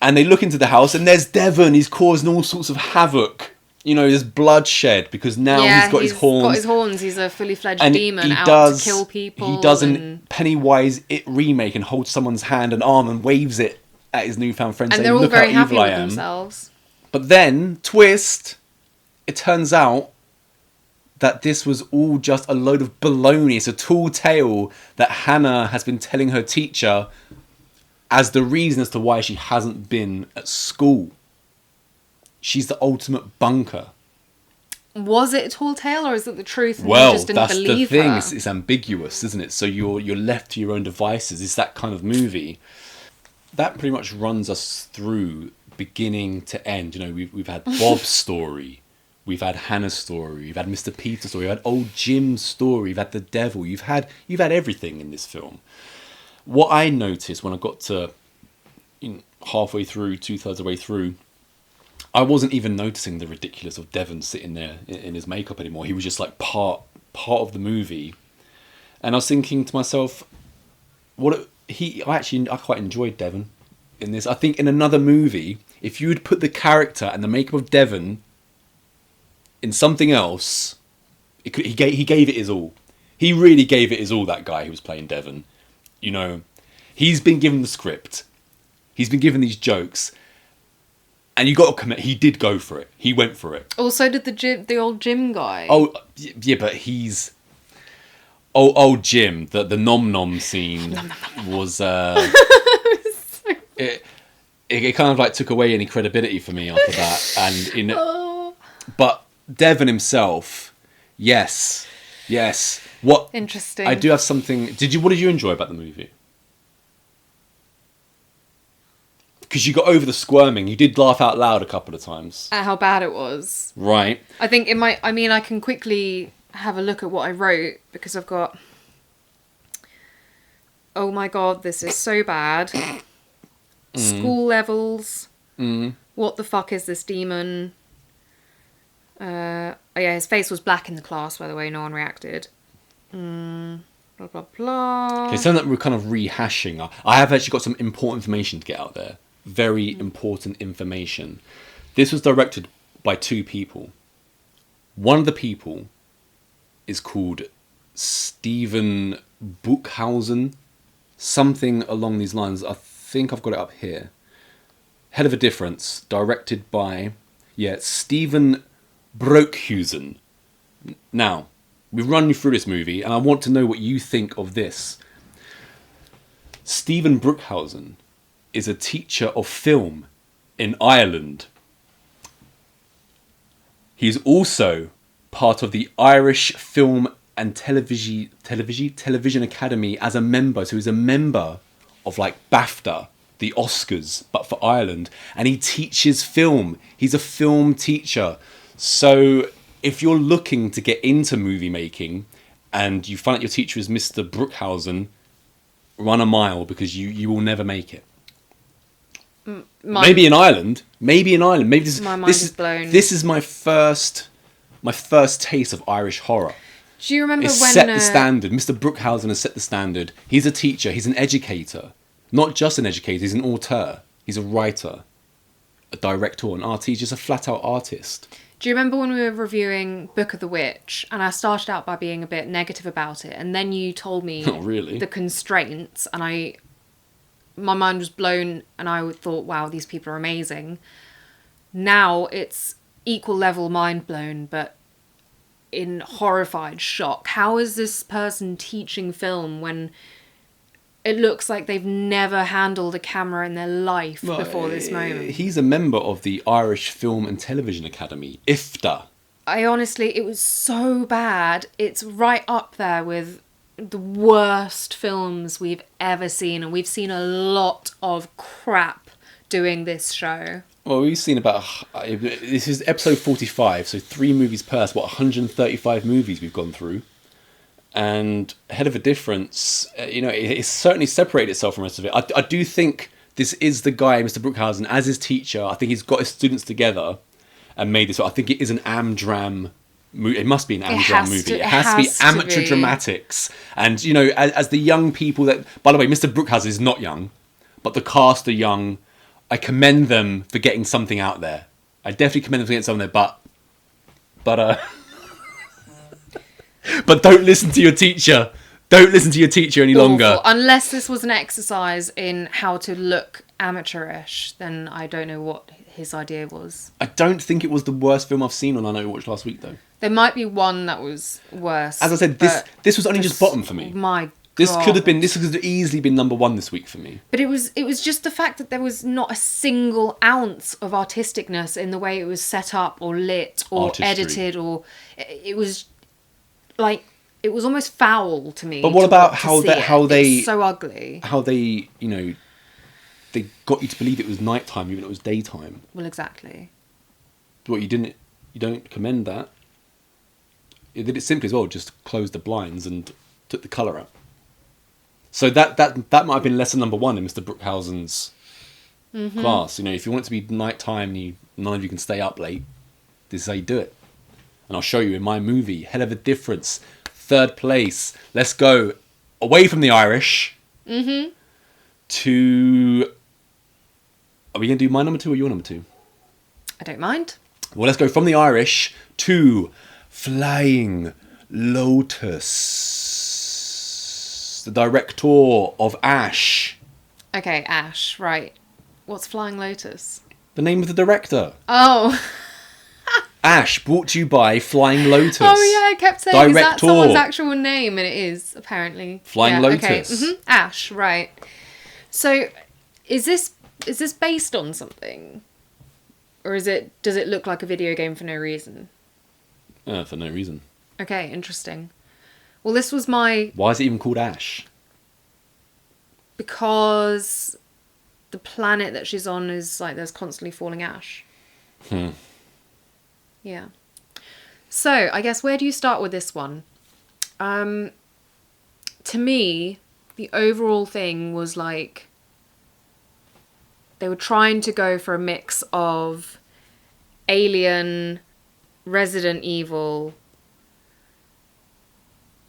And they look into the house, and there's Devon. He's causing all sorts of havoc. You know, there's bloodshed because now he's got his horns. He's a fully fledged And demon out to kill people. He does a Pennywise It remake and holds someone's hand and arm and waves it at his newfound friend, and saying, they're all "Look very how happy evil with I am." themselves. But then, twist, it turns out that this was all just a load of baloney. It's a tall tale that Hannah has been telling her teacher as the reason as to why she hasn't been at school. She's the ultimate bunker. Was it a tall tale, or is it the truth? And Well, you just didn't that's the believe thing. her? It's ambiguous, isn't it? So you're left to your own devices. It's that kind of movie. That pretty much runs us through beginning to end. You know, we've had Bob's story, we've had Hannah's story, we've had Mr. Peter's story, we've had old Jim's story, we've had the devil. You've had everything in this film. What I noticed when I got to halfway through, 2/3 of the way through, I wasn't even noticing the ridiculous of Devon sitting there in his makeup anymore. He was just like part of the movie, and I was thinking to myself, I quite enjoyed Devon in this. I think in another movie, if you would put the character and the makeup of Devon in something else, he gave it his all. He really gave it his all. That guy who was playing Devon, you know, he's been given the script, he's been given these jokes. And you got to commit. He did go for it. He went for it. Also, did the old Jim guy? Oh yeah, but he's old Jim. The nom nom scene was it kind of like took away any credibility for me after that. And but Devon himself, yes. What interesting. I do have something. What did you enjoy about the movie? Because you got over the squirming. You did laugh out loud a couple of times. At how bad it was. Right. I think it might... I mean, I can quickly have a look at what I wrote, because I've got... Oh my god, this is so bad. School levels. What the fuck is this demon? Oh yeah, his face was black in the class, by the way. No one reacted. Blah, blah, blah. Okay, something that we're kind of rehashing. I have actually got some important information to get out there. Very important information. This was directed by two people. One of the people is called Steven Buchhausen. Something along these lines. I think I've got it up here. Head of a Difference. Directed by, Steven Broekhuizen. Now, we've run you through this movie, and I want to know what you think of this. Steven Broekhuizen is a teacher of film in Ireland. He's also part of the Irish Film and Television Academy as a member. So he's a member of like BAFTA, the Oscars, but for Ireland. And he teaches film. He's a film teacher. So if you're looking to get into movie making and you find out your teacher is Mr. Broekhuizen, run a mile, because you will never make it. Maybe in Ireland. Maybe this, my mind this is blown. This is my first taste of Irish horror. Do you remember It's when... set the standard. Mr. Broekhuizen has set the standard. He's a teacher. He's an educator. Not just an educator. He's an auteur. He's a writer, a director, an artist. He's just a flat-out artist. Do you remember when we were reviewing Book of the Witch and I started out by being a bit negative about it and then you told me Oh, really? the constraints and my mind was blown and I thought, wow, these people are amazing. Now it's equal level mind blown, but in horrified shock. How is this person teaching film when it looks like they've never handled a camera in their life before this moment? He's a member of the Irish Film and Television Academy, IFTA. It was so bad. It's right up there with the worst films we've ever seen. And we've seen a lot of crap doing this show. Well, we've seen this is episode 45, so 3 movies per, so 135 movies we've gone through. And Head of a Difference, it's certainly separated itself from the rest of it. I do think this is the guy, Mr. Brookhausen, as his teacher. I think he's got his students together and made this. I think it is an Amdram movie. It must be an Amdram movie. It has to be amateur dramatics. And, as the young people that... By the way, Mr. Brookhausen is not young, but the cast are young. I commend them for getting something out there. I definitely commend them for getting something there, but but don't listen to your teacher. Don't listen to your teacher any longer. Unless this was an exercise in how to look amateurish, then I don't know what his idea was. I don't think it was the worst film I've seen on I Know You Watched last week, though. There might be one that was worse. As I said, this was only just bottom for me. My This God. could have easily been number 1 this week for me. But it was just the fact that there was not a single ounce of artisticness in the way it was set up or lit or edited, or it was like it was almost foul to me. But what about how they it's so ugly. How they they got you to believe it was nighttime even though it was daytime. Well, exactly. What you don't commend that. It did it simply as well. Just closed the blinds and took the colour out. So that might have been lesson number 1 in Mr. Brookhausen's class. If you want it to be nighttime and none of you can stay up late, this is how you do it. And I'll show you in my movie, Head of a Difference, 3rd place. Let's go away from the Irish to... Are we going to do my number 2 or your number 2? I don't mind. Well, let's go from the Irish to Flying Lotus. The director of Ash. Okay, Ash, right. What's Flying Lotus? The name of the director. Oh. Ash, brought to you by Flying Lotus. Oh yeah, I kept saying, director. Is that someone's actual name? And it is, apparently. Flying Lotus. Okay. Ash, right. So, is this based on something? Or does it look like a video game for no reason? For no reason. Okay, interesting. Well, this was my... Why is it even called Ash? Because the planet that she's on is like there's constantly falling ash. Yeah. So, I guess where do you start with this one? To me, the overall thing was like they were trying to go for a mix of Alien, Resident Evil,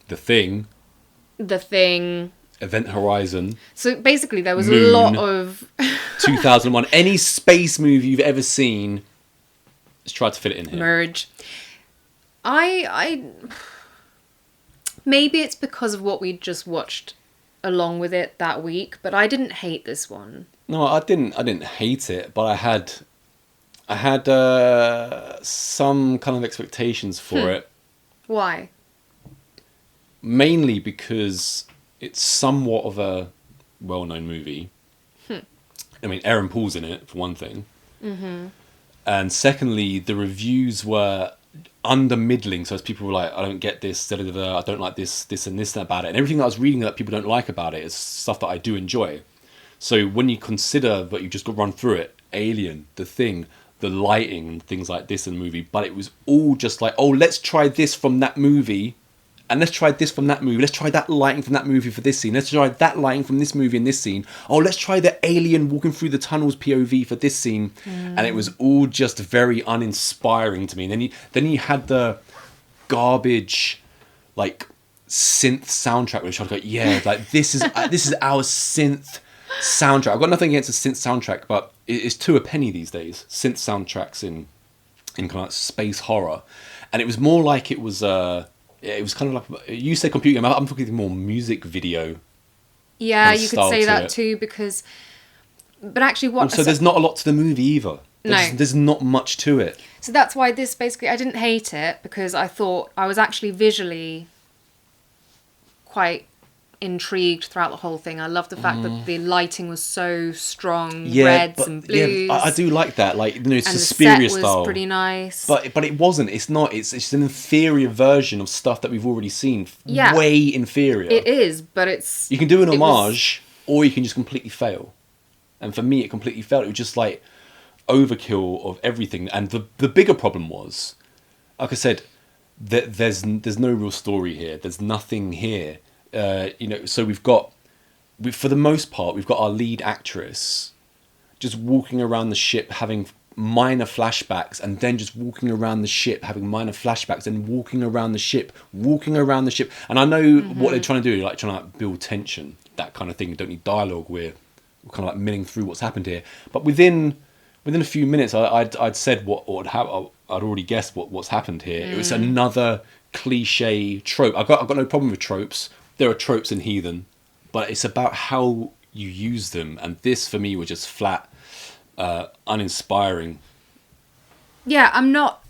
The Thing, Event Horizon. So basically there was Moon, a lot of 2001. Any space movie you've ever seen, just try to fit it in here. merge. I maybe it's because of what we just watched along with it that week, but I didn't hate this one. No, I didn't hate it, but I had some kind of expectations for it. Why? Mainly because it's somewhat of a well-known movie. I mean, Aaron Paul's in it, for one thing. And secondly, the reviews were under-middling. So as people were like, I don't get this, I don't like this and this about it. And everything that I was reading that people don't like about it is stuff that I do enjoy. So when you consider that you just got run through it, Alien, The Thing, the lighting and things like this in the movie, but it was all just like, oh, let's try this from that movie, and let's try this from that movie, let's try that lighting from that movie for this scene, let's try that lighting from this movie in this scene, oh, let's try the alien walking through the tunnels POV for this scene. And it was all just very uninspiring to me. And then you had the garbage like synth soundtrack, which I'd go, yeah, like this is our synth soundtrack. I've got nothing against a synth soundtrack, but it's 2 a penny these days. Synth soundtracks in in kind of like space horror, and it was more like it was kind of like, you say computer game, I'm talking more music video Yeah, kind of you could style say to that it. too, because... But actually what... Also, there's not a lot to the movie either. No. There's not much to it. So that's why this basically... I didn't hate it, because I thought I was actually visually quite intrigued throughout the whole thing. I love the fact that the lighting was so strong, reds and blues. Yeah, I do like that. Like, you know, it's and the Suspiria set was style. pretty nice. But it wasn't. It's not. It's an inferior version of stuff that we've already seen. Yeah. Way inferior. It is, but it's... You can do an it was- homage, or you can just completely fail. And for me, it completely failed. It was just like overkill of everything. And the bigger problem was, like I said, that there's no real story here. There's nothing here. You know, so for the most part, we've got our lead actress just walking around the ship having minor flashbacks, and then just walking around the ship having minor flashbacks, and walking around the ship. And I know what they're trying to do, like trying to build tension, that kind of thing. You don't need dialogue. We're kind of like milling through what's happened here. But within a few minutes, I'd said what would happen. I'd already guessed what's happened here. It was another cliche trope. I've got no problem with tropes. There are tropes in Heathen, but it's about how you use them. And this, for me, was just flat, uninspiring. Yeah, I'm not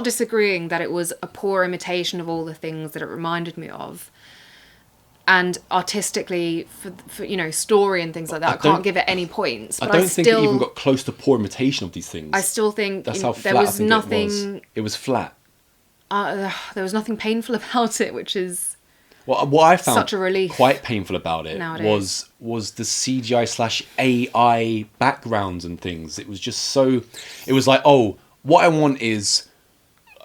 disagreeing that it was a poor imitation of all the things that it reminded me of. And artistically, for you know, story and things like that, I can't give it any points. But I don't think it even got close to poor imitation of these things. I still think That's how there flat was I think nothing. It was flat. There was nothing painful about it, which is Well, what I found such a relief quite painful about it nowadays. was the CGI/AI backgrounds and things. It was just so. It was like, oh, what I want is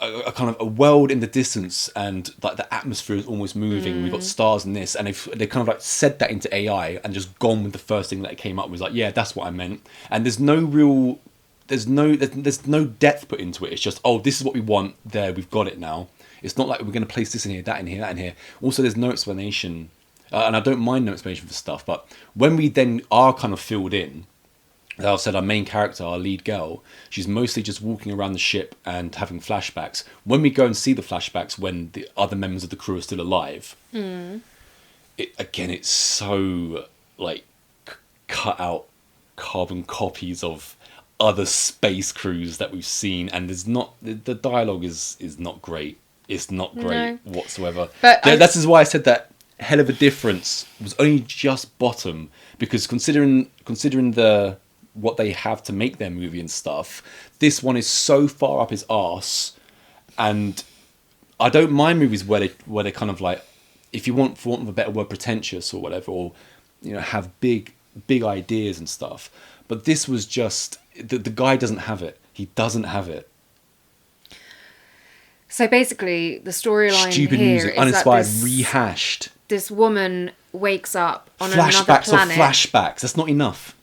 a kind of a world in the distance, and like the atmosphere is almost moving. We've got stars in this, and they kind of like said that into AI and just gone with the first thing that came up. Was like, yeah, that's what I meant. And there's no real, there's no depth put into it. It's just, oh, this is what we want. There, we've got it now. It's not like we're going to place this in here, that in here, that in here. Also, there's no explanation, and I don't mind no explanation for stuff. But when we then are kind of filled in, as I said, our main character, our lead girl, she's mostly just walking around the ship and having flashbacks. When we go and see the flashbacks, when the other members of the crew are still alive, it's so like cut out carbon copies of other space crews that we've seen, and there's not the dialogue is not great. It's not great whatsoever. But this is why I said that hell of a difference was only just bottom, because considering what they have to make their movie and stuff, this one is so far up his arse. And I don't mind movies where they kind of like, if you want, for want of a better word, pretentious or whatever, or you know, have big ideas and stuff. But this was just the guy doesn't have it. He doesn't have it. So basically, the storyline Stupid here music, is uninspired, that rehashed. this woman wakes up on another Flashbacks planet. or flashbacks. That's not enough.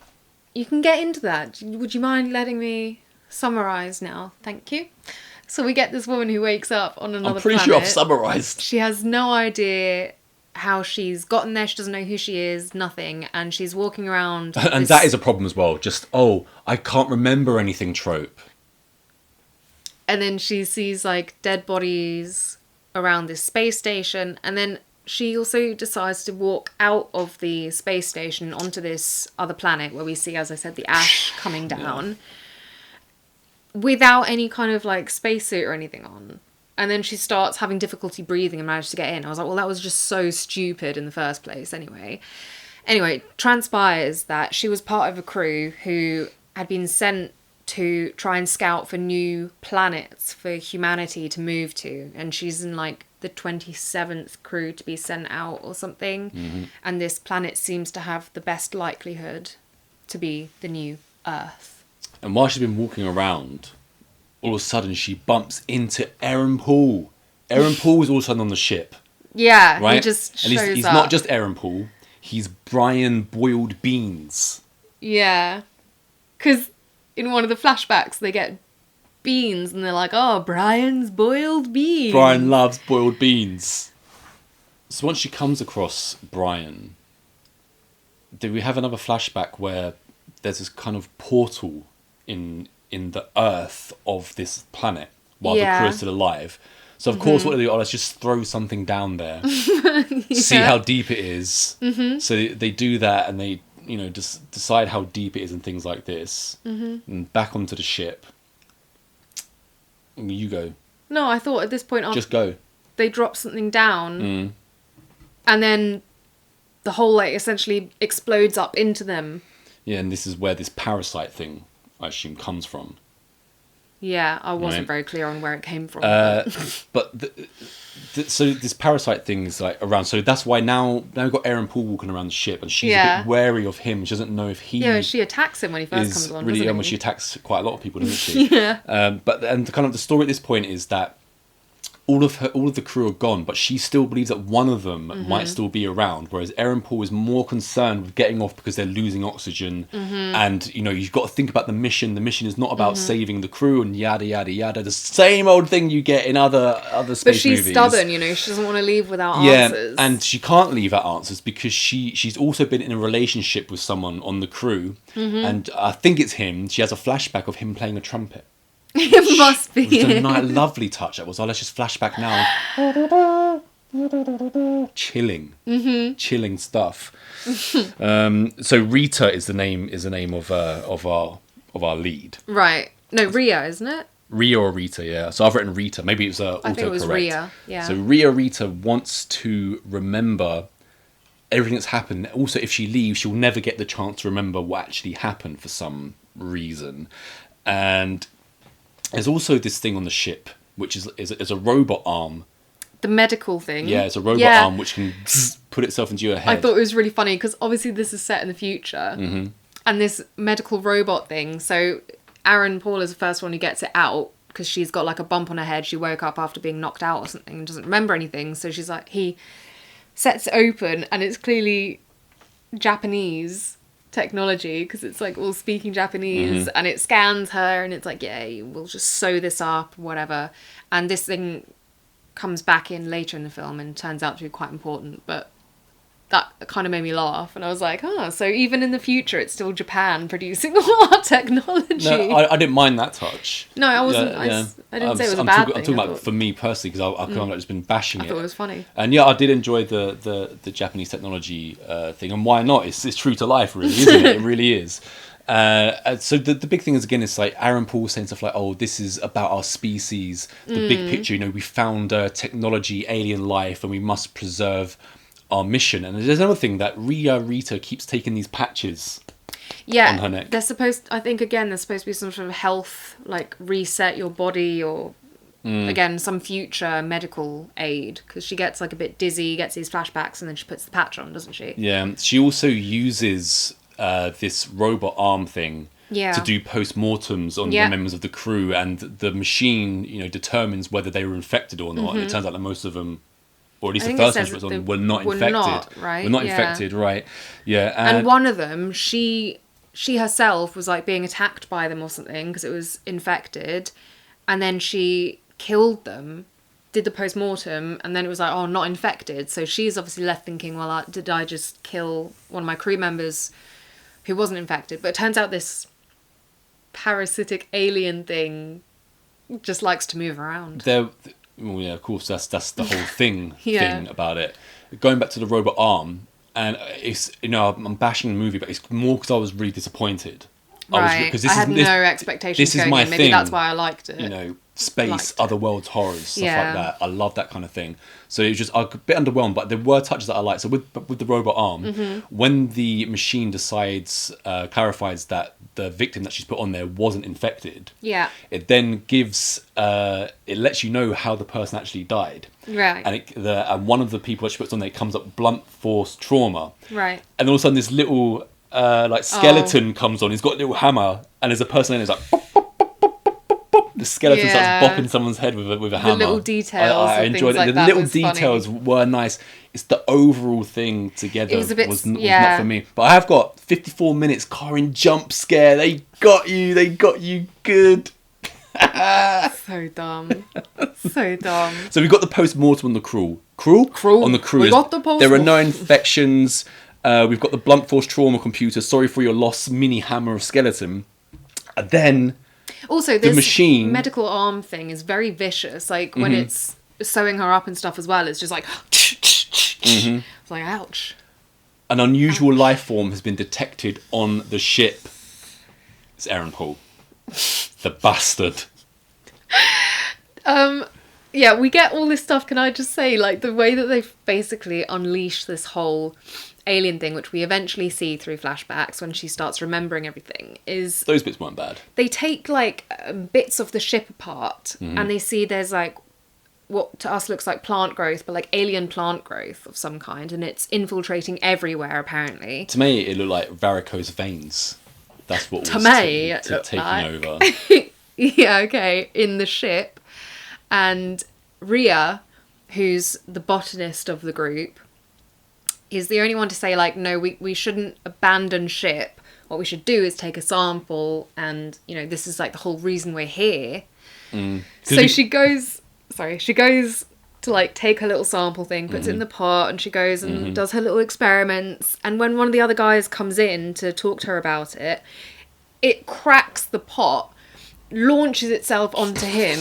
You can get into that. Would you mind letting me summarise now? Thank you. So we get this woman who wakes up on another planet. I'm pretty sure I've summarised. She has no idea how she's gotten there. She doesn't know who she is, nothing. And she's walking around. And that is a problem as well. Just, oh, I can't remember anything trope. And then she sees like dead bodies around this space station. And then she also decides to walk out of the space station onto this other planet where we see, as I said, the ash coming down without any kind of like spacesuit or anything on. And then she starts having difficulty breathing and manages to get in. I was like, well, that was just so stupid in the first place anyway. Anyway, it transpires that she was part of a crew who had been sent to try and scout for new planets for humanity to move to. And she's in like the 27th crew to be sent out or something. Mm-hmm. And this planet seems to have the best likelihood to be the new Earth. And while she's been walking around, all of a sudden she bumps into Aaron Paul. Aaron Paul is all of a sudden on the ship. Yeah, right? He just shows he's up. not just Aaron Paul, he's Brian Boiled Beans. Yeah. Because in one of the flashbacks they get beans and they're like, oh, Brian's boiled beans. Brian loves boiled beans. So once she comes across Brian, do we have another flashback where there's this kind of portal in in the earth of this planet while the Yeah. crew is still alive. So of course, what they do? Oh, let's just throw something down there, see Yeah. how deep it is. So they do that, and they just decide how deep it is and things like this, and back onto the ship. You go. No, I thought at this point Just go. they drop something down, and then the whole like essentially explodes up into them. Yeah, and this is where this parasite thing, I assume, comes from. Yeah, I wasn't Right. very clear on where it came from. But so this parasite thing is like around. So that's why now we've got Aaron Paul walking around the ship, and she's a Yeah. bit wary of him. She doesn't know if he yeah, she attacks him when he first is comes along. really. doesn't Well, he? she attacks quite a lot of people, doesn't she? Yeah. But kind of the story at this point is that all of the crew are gone, but she still believes that one of them might still be around. Whereas Aaron Paul is more concerned with getting off because they're losing oxygen, and you've got to think about the mission. The mission is not about saving the crew and yada yada yada. The same old thing you get in other space But she's movies. stubborn, she doesn't want to leave without answers. Yeah, and she can't leave out answers because she's also been in a relationship with someone on the crew, and I think it's him. She has a flashback of him playing a trumpet. it must be. It was a lovely touch. That was. Oh, let's just flashback now. Chilling, chilling stuff. So Rita is the name of our lead. Right. No, Ria, isn't it? Ria or Rita, yeah. So I've written Rita. Maybe it was autocorrect. I think it was Ria, yeah. So Rita wants to remember everything that's happened. Also, if she leaves, she'll never get the chance to remember what actually happened for some reason. And there's also this thing on the ship, which is a robot arm. The medical thing. Yeah, it's a robot arm which can put itself into your head. I thought it was really funny because obviously this is set in the future. And this medical robot thing. So Aaron Paul is the first one who gets it out because she's got like a bump on her head. She woke up after being knocked out or something and doesn't remember anything. So she's like, he sets it open and it's clearly Japanese technology because it's like all speaking Japanese and it scans her and it's like, yeah, we'll just sew this up, whatever. And this thing comes back in later in the film and turns out to be quite important, but that kind of made me laugh and I was like, so even in the future it's still Japan producing all our technology. No, I didn't mind that touch. No, I wasn't. Yeah. I didn't say it was a bad thing. I'm talking about for me personally because I've kind of just been bashing it. I thought it was funny. And yeah, I did enjoy the Japanese technology thing, and why not? It's true to life, really, isn't it? It really is. So the big thing is, again, it's like Aaron Paul saying stuff like, oh, this is about our species, the big picture, we found technology, alien life, and we must preserve our mission. And there's another thing that Rita keeps taking these patches on her neck. They're supposed, I think, again, there's supposed to be some sort of health, like reset your body or, again, some future medical aid. Because she gets like a bit dizzy, gets these flashbacks, and then she puts the patch on, doesn't she? Yeah, she also uses this robot arm thing to do post-mortems on the members of the crew, and the machine, determines whether they were infected or not. And it turns out that most of them, or at least the first ones was on, were not infected. Were not infected, right? Yeah, and one of them, she herself was like being attacked by them or something because it was infected, and then she killed them, did the post-mortem, and then it was like, oh, not infected. So she's obviously left thinking, well, did I just kill one of my crew members who wasn't infected? But it turns out this parasitic alien thing just likes to move around. Well, yeah, of course, that's the whole thing Yeah. about it. Going back to the robot arm, and it's I'm bashing the movie, but it's more because I was really disappointed. Right, I had no expectations this is going my in. Maybe thing, that's why I liked it. Space, other worlds, horrors, stuff Yeah. like that. I love that kind of thing. So it was just a bit underwhelmed, but there were touches that I liked. So with the robot arm, when the machine clarifies that the victim that she's put on there wasn't infected, it then gives, it lets you know how the person actually died. Right. And one of the people that she puts on there comes up blunt force trauma. Right. And all of a sudden this little skeleton comes on. He's got a little hammer, and there's a person in it. It's like pop, pop, pop, pop, pop, pop, pop. The skeleton starts bopping someone's head with a hammer. The little details. I enjoyed it. Like The little details were nice. It's the overall thing together was a bit, was not for me. But I have got 54 minutes Karin jump scare. They got you. They got you good. So dumb. So dumb. So we've got the post-mortem on the crew. Crew? On the crew. We got the post-mortem. There are no infections. We've got the blunt force trauma computer. Sorry for your loss. Mini hammer of skeleton. And then Also, this machine... medical arm thing is very vicious. Like, when it's sewing her up and stuff as well, it's just like... It's like, ouch. An unusual life form has been detected on the ship. It's Aaron Paul. The bastard. Yeah, we get all this stuff. Can I just say, like, the way that they've basically unleashed this whole alien thing, which we eventually see through flashbacks when she starts remembering everything, is... Those bits weren't bad. They take, like, bits of the ship apart, and they see there's, like, what to us looks like plant growth, but like alien plant growth of some kind, and it's infiltrating everywhere apparently. To me, it looked like varicose veins. That's what was taking over. Yeah, okay, in the ship. And Rhea, who's the botanist of the group, is the only one to say, like, no, we shouldn't abandon ship. What we should do is take a sample, and, you know, this is like the whole reason we're here. So she goes to, like, take her little sample thing, puts it in the pot, and she goes and does her little experiments. And when one of the other guys comes in to talk to her about it, it cracks the pot, launches itself onto him,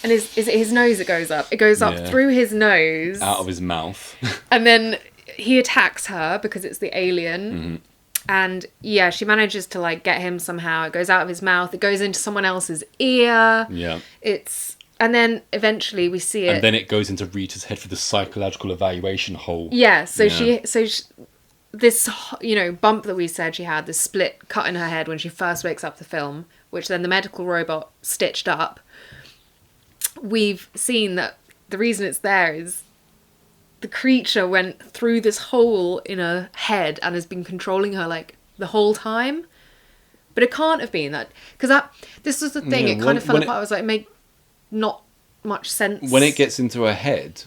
and is it his nose it goes up? It goes up through his nose. Out of his mouth. And then he attacks her because it's the alien. And, yeah, she manages to, like, get him somehow. It goes out of his mouth. It goes into someone else's ear. Yeah. And then eventually we see it. And then it goes into Rita's head for the psychological evaluation hole. Yeah, so she this, you know, bump that we said she had, this split cut in her head when she first wakes up the film, which then the medical robot stitched up. We've seen that the reason it's there is the creature went through this hole in her head and has been controlling her, like, the whole time. But it can't have been that, because this was the thing. It kind of fell apart. I was like, it made not much sense. When it gets into her head,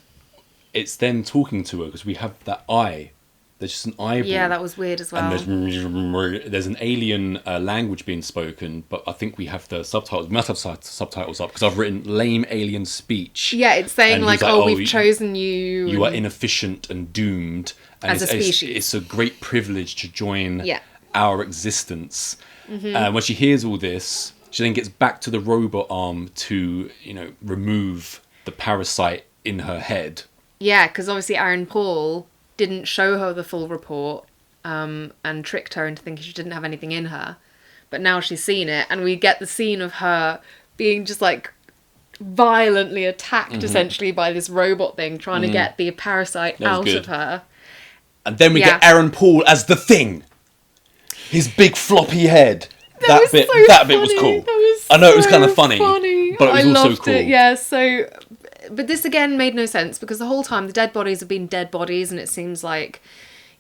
it's then talking to her, because we have that eye. There's just an eyeball. Yeah, that was weird as well. And there's an alien language being spoken, but I think we have the subtitles. We must have subtitles up, because I've written lame alien speech. Yeah, it's saying, like, we've chosen you. You are inefficient and doomed. And as a species. It's a great privilege to join our existence. When she hears all this, she then gets back to the robot arm to, you know, remove the parasite in her head. Yeah, because obviously Aaron Paul didn't show her the full report and tricked her into thinking she didn't have anything in her. But now she's seen it, and we get the scene of her being just, like, violently attacked, essentially, by this robot thing, trying to get the parasite out of her. And then we get Aaron Paul as the Thing. His big floppy head. That bit was cool. I know it was kind of funny, but it was also cool. It, yeah, so... But this, again, made no sense, because the whole time the dead bodies have been dead bodies, and it seems like,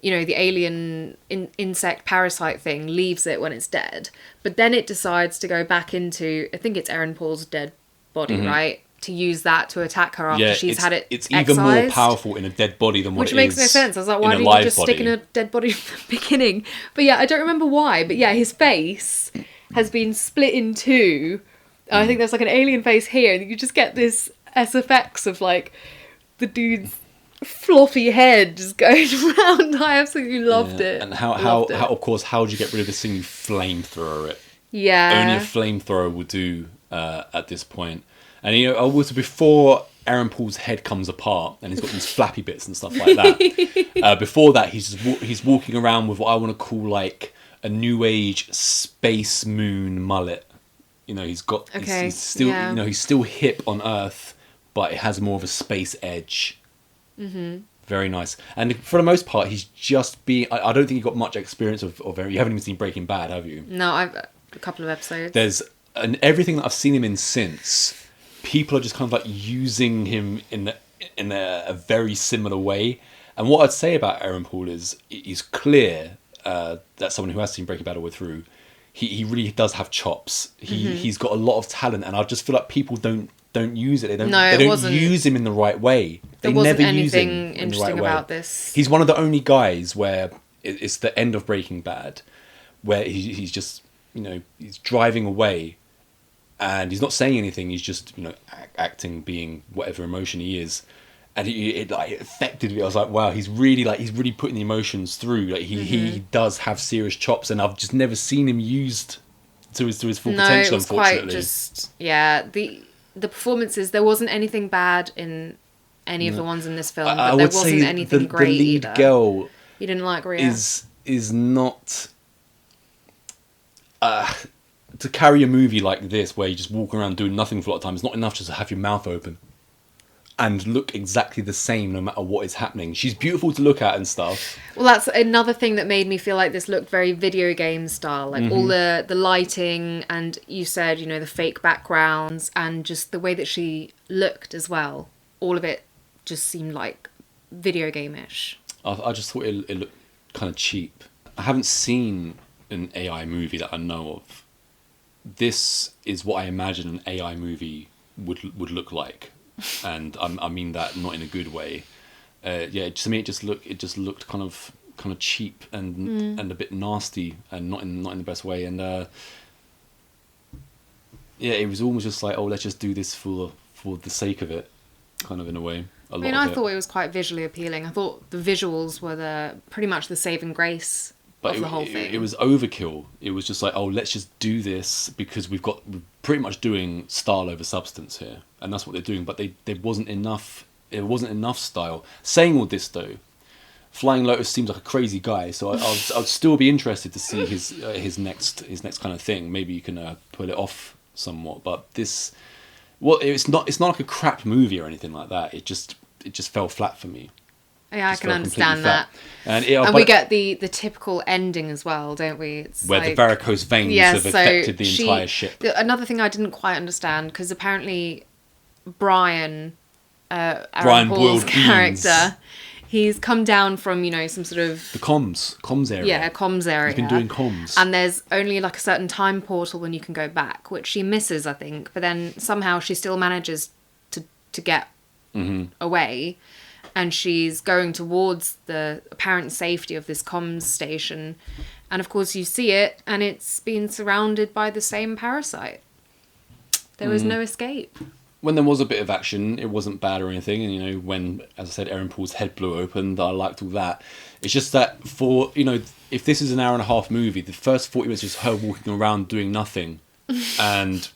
you know, the alien insect parasite thing leaves it when it's dead. But then it decides to go back into, I think it's Aaron Paul's dead body, right? To use that to attack her after she's had it It's excised. even more powerful in a dead body than what it is. Which makes no sense. I was like, why didn't you just stick in a dead body from the beginning? But yeah, I don't remember why. But yeah, his face has been split in two. I think there's like an alien face here, and you just get this SFX of, like, the dude's floppy head just going around. I absolutely loved it. And how of course, how do you get rid of this thing? You flamethrower it. Yeah. Only a flamethrower will do at this point. And, you know, also before Aaron Paul's head comes apart and he's got these flappy bits and stuff like that, before that he's walking around with what I want to call, like, a new age space moon mullet. You know, he's still hip on Earth, but it has more of a space edge. Very nice. And for the most part, he's just being... I don't think he got much experience of you haven't even seen Breaking Bad, have you? No, I've a couple of episodes. Everything that I've seen him in since, people are just kind of, like, using him in a very similar way. And what I'd say about Aaron Paul is he's clear that someone who has seen Breaking Bad all the way through, he really does have chops. He's got a lot of talent, and I just feel like people don't use it. They don't use him in the right way. They never use him in the right way. There wasn't anything interesting about this. He's one of the only guys where it's the end of Breaking Bad, where he's just, you know, he's driving away, and he's not saying anything. He's just, you know, acting, being whatever emotion he is. And it affected me. I was like, wow, he's really putting the emotions through. Like he does have serious chops, and I've just never seen him used to his full No, potential. it was Unfortunately, quite just the performances. There wasn't anything bad in any of the ones in this film, I but there would wasn't say anything the great lead either. girl You didn't like Rhea? is not to carry a movie like this where you just walk around doing nothing for a lot of time. It's not enough just to have your mouth open and look exactly the same no matter what is happening. She's beautiful to look at and stuff. Well, that's another thing that made me feel like this looked very video game style. Like all the lighting, and you said, you know, the fake backgrounds, and just the way that she looked as well. All of it just seemed like video game-ish. I just thought it looked kind of cheap. I haven't seen an AI movie that I know of. This is what I imagine an AI movie would look like. And I mean that not in a good way. To me, it just looked kind of cheap and a bit nasty and not in the best way. And it was almost just like, oh, let's just do this for the sake of it, kind of in a way. I thought it was quite visually appealing. I thought the visuals were pretty much the saving grace of the whole thing. It was overkill. It was just like, oh, let's just do this because we're pretty much doing style over substance here, and that's what they're doing. But there wasn't enough. It wasn't enough style. Saying all this though, Flying Lotus seems like a crazy guy, so I'd still be interested to see his next kind of thing. Maybe you can pull it off somewhat. But this, well, it's not like a crap movie or anything like that. It just fell flat for me. Yeah, I can understand that. And we get the typical ending as well, don't we? It's where the varicose veins have affected the entire ship. Another thing I didn't quite understand, because apparently Brian Brian Paul's Boyle character, he's come down from, you know, some sort of... The comms area. Yeah, comms area. He's been doing comms. And there's only like a certain time portal when you can go back, which she misses, I think. But then somehow she still manages to get away. And she's going towards the apparent safety of this comms station. And of course you see it, and it's been surrounded by the same parasite. There was no escape. When there was a bit of action, it wasn't bad or anything. And, you know, when, as I said, Aaron Paul's head blew open, I liked all that. It's just that for, you know, if this is an hour and a half movie, the first 40 minutes is her walking around doing nothing. And...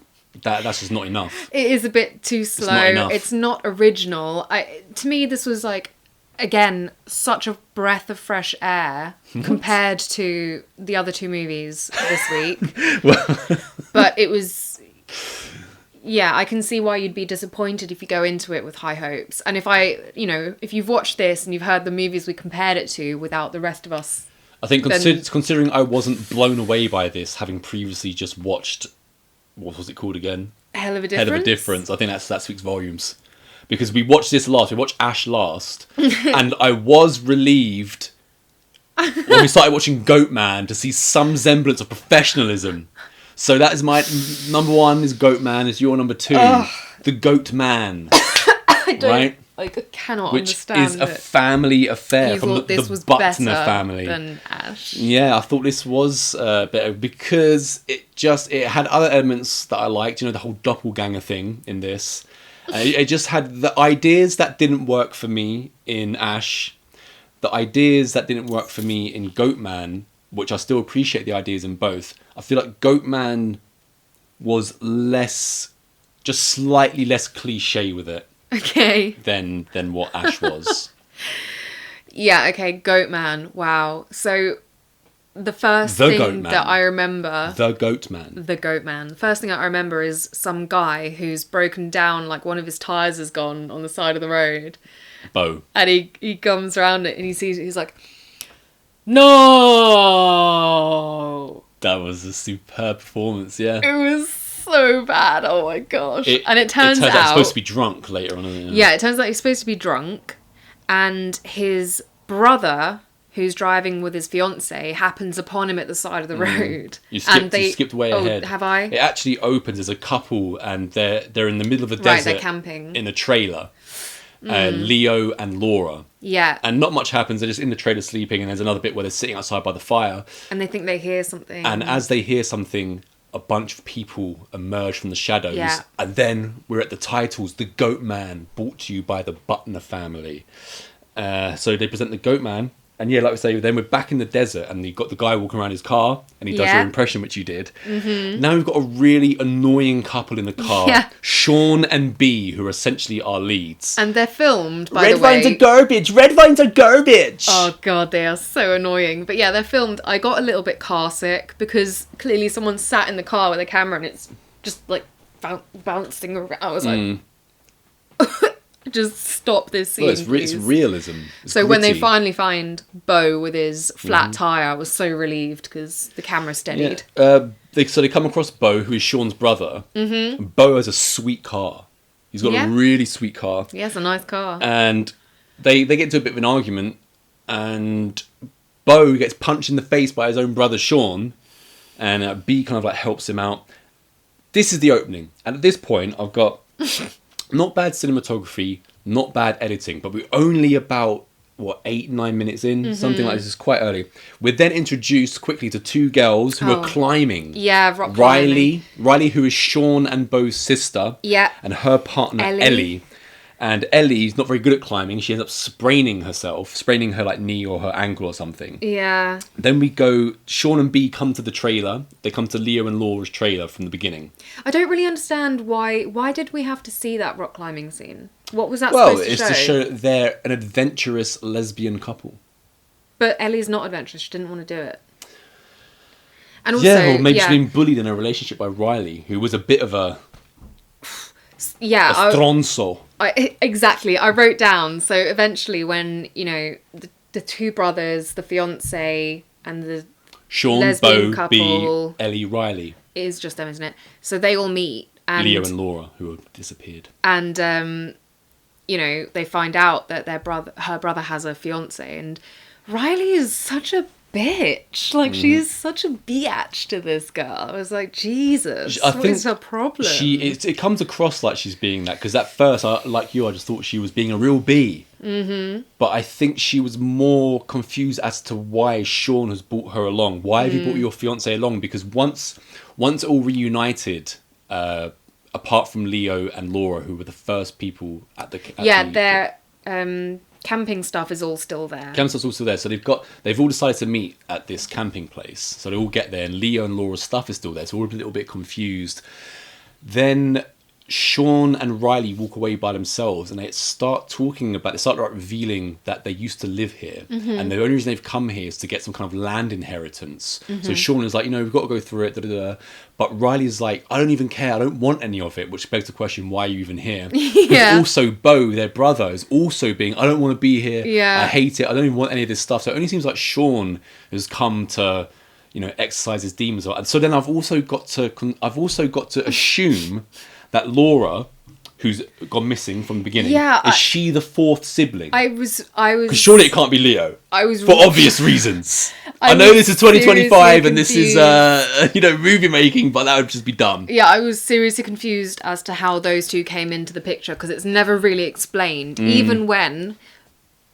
That's just not enough. It is a bit too slow. It's not original. To me, this was like, again, such a breath of fresh air compared to the other two movies this week. But it was, I can see why you'd be disappointed if you go into it with high hopes. And if you've watched this and you've heard the movies we compared it to without the rest of us. I think considering I wasn't blown away by this, having previously just watched... What was it called again? Hell of a Difference. I think that speaks volumes. Because we watched this last. We watched Ash last. And I was relieved when we started watching Goatman to see some semblance of professionalism. So that is my... Number one is Goatman. Is your number two. The Goatman. Right? I cannot Which understand is a family affair you from thought this the was Butner better family. Than Ash. Yeah, I thought this was better because it had other elements that I liked. You know, the whole doppelganger thing in this. It just had the ideas that didn't work for me in Ash, the ideas that didn't work for me in Goatman, which I still appreciate the ideas in both. I feel like Goatman was just slightly less cliche with it. Okay. Than what Ash was. Yeah, okay, Goatman. Wow. So the first thing that I remember... The Goatman. The Goatman. The first thing I remember is some guy who's broken down, like one of his tyres has gone on the side of the road. Bo. And he comes around it and he sees it, he's like, no! That was a superb performance, yeah. It was so bad. Oh my gosh. It turns out he's supposed to be drunk later on. Yeah, it turns out he's supposed to be drunk, and his brother, who's driving with his fiance, happens upon him at the side of the road. You skipped way ahead. Have I? It actually opens as a couple, and they're in the middle of the desert. Right, they're camping in a trailer. Leo and Laura. Yeah. And not much happens. They're just in the trailer sleeping, and there's another bit where they're sitting outside by the fire. And they think they hear something. And as they hear something, a bunch of people emerge from the shadows. Yeah. And then we're at the titles, The Goatman, brought to you by the Butner family. So they present the Goatman, And yeah, like we say, then we're back in the desert and you've got the guy walking around his car and he does your impression, which you did. Mm-hmm. Now we've got a really annoying couple in the car. Yeah. Sean and B, who are essentially our leads. And they're filmed, by the way. Red vines are garbage! Red vines are garbage! Oh, God, they are so annoying. But yeah, they're filmed. I got a little bit car sick because clearly someone sat in the car with a camera and it's just like bouncing around. I was like... Just stop this scene. Well, it's realism. It's so gritty. when they finally find Bo with his flat tire, I was so relieved because the camera steadied. Yeah. They come across Bo, who is Sean's brother. Mm-hmm. Bo has a sweet car. He's got a really sweet car. He has a nice car. And they get into a bit of an argument, and Bo gets punched in the face by his own brother Sean, and B kind of like helps him out. This is the opening, and at this point, I've got. Not bad cinematography, not bad editing, but we're only about, 8-9 minutes in? Something like this. It's quite early. We're then introduced quickly to two girls who are climbing. Yeah, rock climbing. Riley, who is Sean and Bo's sister. Yeah. And her partner, Ellie. And Ellie's not very good at climbing. She ends up spraining her like knee or her ankle or something. Yeah. Then we go, Sean and B come to the trailer. They come to Leo and Laura's trailer from the beginning. I don't really understand why did we have to see that rock climbing scene? What was that supposed to show? Well, it's to show that they're an adventurous lesbian couple. But Ellie's not adventurous. She didn't want to do it. And also, or maybe she's been bullied in a relationship by Riley, who was a bit of a stronzo. Exactly. I wrote down, so eventually when, the two brothers, the fiancé and the Sean, lesbian Bo, couple... B, Ellie, Riley. It is just them, isn't it? So they all meet. And Leo and Laura, who have disappeared. And, they find out that her brother has a fiancé, and Riley is such a bitch. Like, she is such a biatch to this girl. I was like, Jesus, what is her problem? It comes across like she's being that, because at first, I just thought she was being a real B. Mm-hmm. But I think she was more confused as to why Sean has brought her along. Why have you brought your fiancé along? Because once all reunited, apart from Leo and Laura, who were the first people at the... their camping stuff is all still there. Camping stuff's all still there. So they've all decided to meet at this camping place. So they all get there, and Leo and Laura's stuff is still there. So we're all a little bit confused. Then Sean and Riley walk away by themselves, and they start revealing that they used to live here, and the only reason they've come here is to get some kind of land inheritance. So Sean is like, we've got to go through it, but Riley's like, I don't even care, I don't want any of it, which begs the question, why are you even here? But also Bo, their brother, is also being, I don't want to be here, I hate it, I don't even want any of this stuff. So it only seems like Sean has come to exercise his demons. And so then I've also got to assume that Laura, who's gone missing from the beginning, is she the fourth sibling? I was because surely it can't be Leo. For obvious reasons. I know this is 2025 and this is movie making, but that would just be dumb. Yeah, I was seriously confused as to how those two came into the picture, because it's never really explained. Even when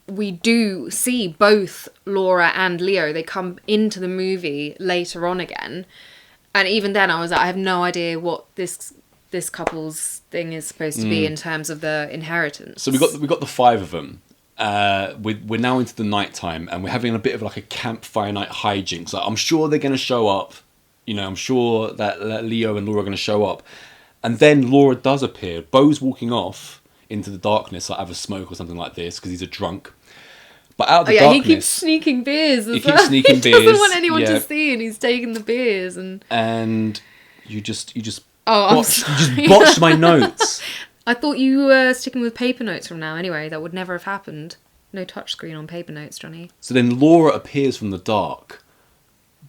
we do see both Laura and Leo, they come into the movie later on again, and even then I was like, I have no idea what this couple's thing is supposed to be in terms of the inheritance. So we got the five of them. We're now into the night time, and we're having a bit of like a campfire night hijinks. Like, I'm sure they're going to show up. I'm sure that Leo and Laura are going to show up. And then Laura does appear. Bo's walking off into the darkness, like have a smoke or something like this, because he's a drunk. But out of the darkness... he keeps sneaking beers as well. He keeps sneaking beers. He doesn't want anyone to see, and he's taking the beers. And you just I'm sorry. You just botched my notes. I thought you were sticking with paper notes from now. Anyway, that would never have happened. No touchscreen on paper notes, Jonny. So then Laura appears from the dark.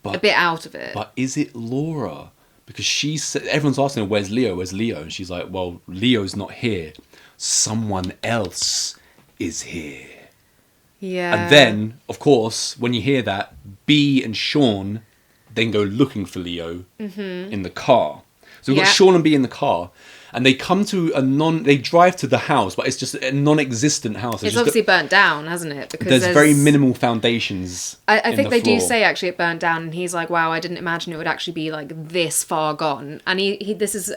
A bit out of it. But is it Laura? Because everyone's asking her, where's Leo? Where's Leo? And she's like, well, Leo's not here. Someone else is here. Yeah. And then, of course, when you hear that, B and Sean then go looking for Leo in the car. So we've got Sean and B in the car, and they come to they drive to the house, but it's just a non-existent house. It's obviously burnt down, hasn't it? Because there's very minimal foundations. I think they do say actually it burnt down, and he's like, wow, I didn't imagine it would actually be like this far gone. And this is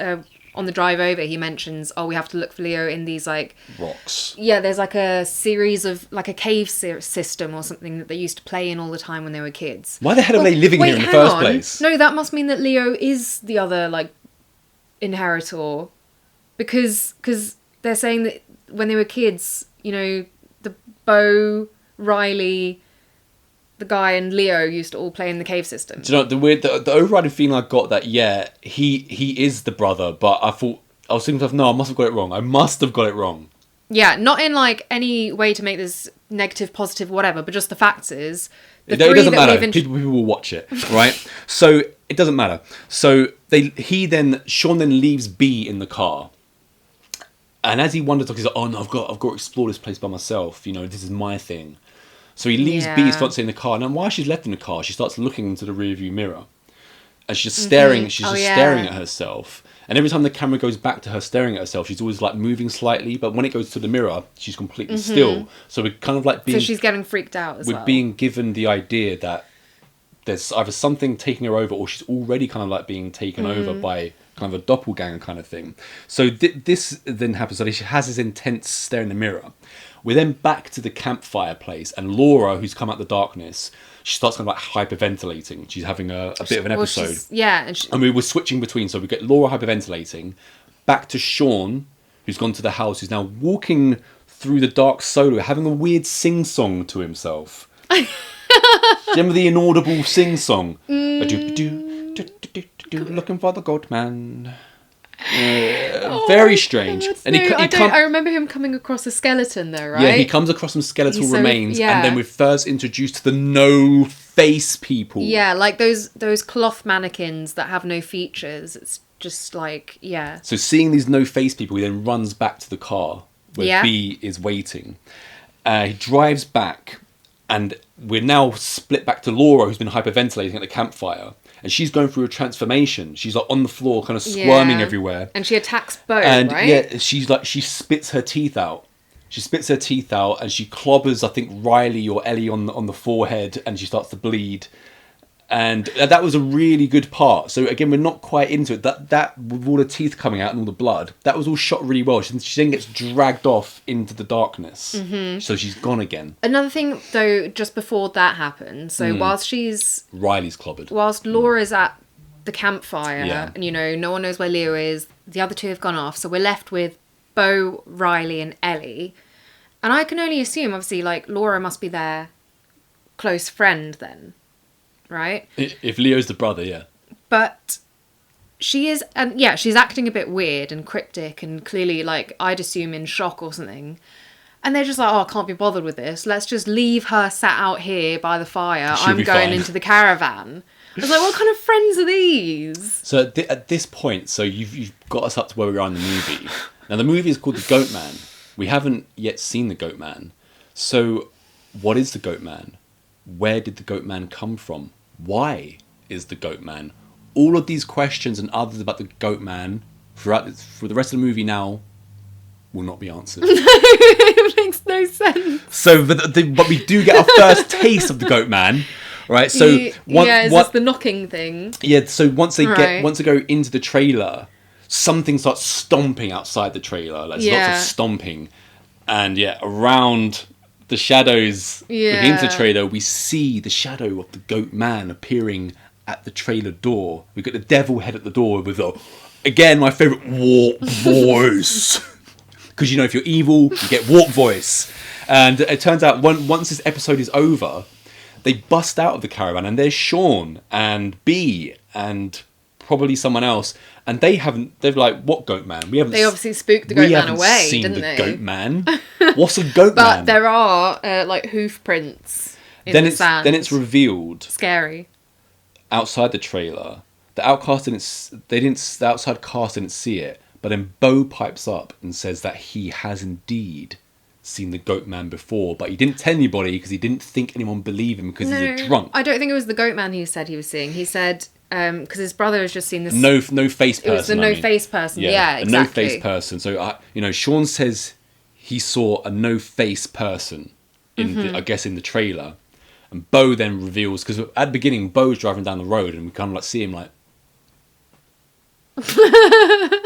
on the drive over, he mentions, we have to look for Leo in these like Rocks. Yeah, there's like a series of like a cave system or something that they used to play in all the time when they were kids. Why the hell are they living here in the hang first on. place? No, that must mean that Leo is the other like inheritor, because they're saying that when they were kids, you know, the Bo, Riley, the guy, and Leo used to all play in the cave system. Do you know the overriding feeling I got that he is the brother, but I was thinking to myself, no, I must have got it wrong. I must have got it wrong. Yeah, not in like any way to make this negative, positive, whatever, but just the facts is It doesn't matter. People will watch it, right? So it doesn't matter. So Sean then leaves B in the car, and as he wanders, he's like, "Oh no, I've got to explore this place by myself. You know, this is my thing." So he leaves B's fiance in the car, and then while she's left in the car, she starts looking into the rearview mirror, and she's just staring. She's staring at herself. And every time the camera goes back to her staring at herself, she's always like moving slightly. But when it goes to the mirror, she's completely still. So we're kind of like so she's getting freaked out as well. We're being given the idea that there's either something taking her over, or she's already kind of like being taken over by kind of a doppelganger kind of thing. So this then happens. So she has this intense stare in the mirror. We're then back to the campfire place, and Laura, who's come out the darkness, she starts kind of like hyperventilating. She's having a bit of an episode. And we were switching between. So we get Laura hyperventilating, back to Sean, who's gone to the house, who's now walking through the dark solo, having a weird sing-song to himself. Do you remember the inaudible sing-song? Looking for the Goatman. Very strange. And I remember him coming across a skeleton though, right? Yeah, he comes across some skeletal remains, and then we're first introduced to the no face people. Yeah, like those cloth mannequins that have no features. It's just like, yeah. So seeing these no face people, he then runs back to the car where B is waiting. He drives back, and we're now split back to Laura, who's been hyperventilating at the campfire. And she's going through a transformation. She's like on the floor, kind of squirming everywhere. And she attacks Bo, and right? Yeah, she spits her teeth out. She spits her teeth out, and she clobbers, I think, Riley or Ellie on the forehead, and she starts to bleed. And that was a really good part. So again, we're not quite into it. That with all the teeth coming out and all the blood, that was all shot really well. She then gets dragged off into the darkness. Mm-hmm. So she's gone again. Another thing, though, just before that happens, so whilst Riley's clobbered. Whilst Laura's at the campfire, and, you know, no one knows where Leo is, the other two have gone off, so we're left with Bo, Riley, and Ellie. And I can only assume, obviously, like, Laura must be their close friend then. Right? If Leo's the brother, yeah. But she is, and she's acting a bit weird and cryptic and clearly, like, I'd assume in shock or something. And they're just like, I can't be bothered with this. Let's just leave her sat out here by the fire. I'm going into the caravan. I was like, what kind of friends are these? So at this point, so you've got us up to where we are in the movie. Now, the movie is called The Goatman. We haven't yet seen The Goatman. So what is The Goatman? Where did The Goatman come from? Why is the Goatman? All of these questions and others about the Goatman for the rest of the movie now will not be answered. It makes no sense. So, but we do get our first taste of the Goatman, right? So, is this the knocking thing? Yeah. So once they go into the trailer, something starts stomping outside the trailer. Like lots of stomping, and around the shadows into the trailer, we see the shadow of the Goatman appearing at the trailer door. We've got the devil head at the door with again, my favourite warp voice. Because, you know, if you're evil, you get warp voice. And it turns out once this episode is over, they bust out of the caravan, and there's Sean and B and probably someone else. And they're like, what Goatman? They obviously spooked the Goatman away, didn't they? Goatman. What's a Goatman? But there are like hoof prints in the sand. Then it's revealed. Scary. Outside the trailer, the outside cast didn't see it, but then Bo pipes up and says that he has indeed seen the Goatman before, but he didn't tell anybody because he didn't think anyone would believe him because he's a drunk. I don't think it was the Goatman he said he was seeing. He said because his brother has just seen this. No face person. It was the face person. Yeah, exactly. A no face person. So Sean says he saw a no face person in the trailer, and Bo then reveals, because at the beginning Bo's driving down the road and we kind of like see him like,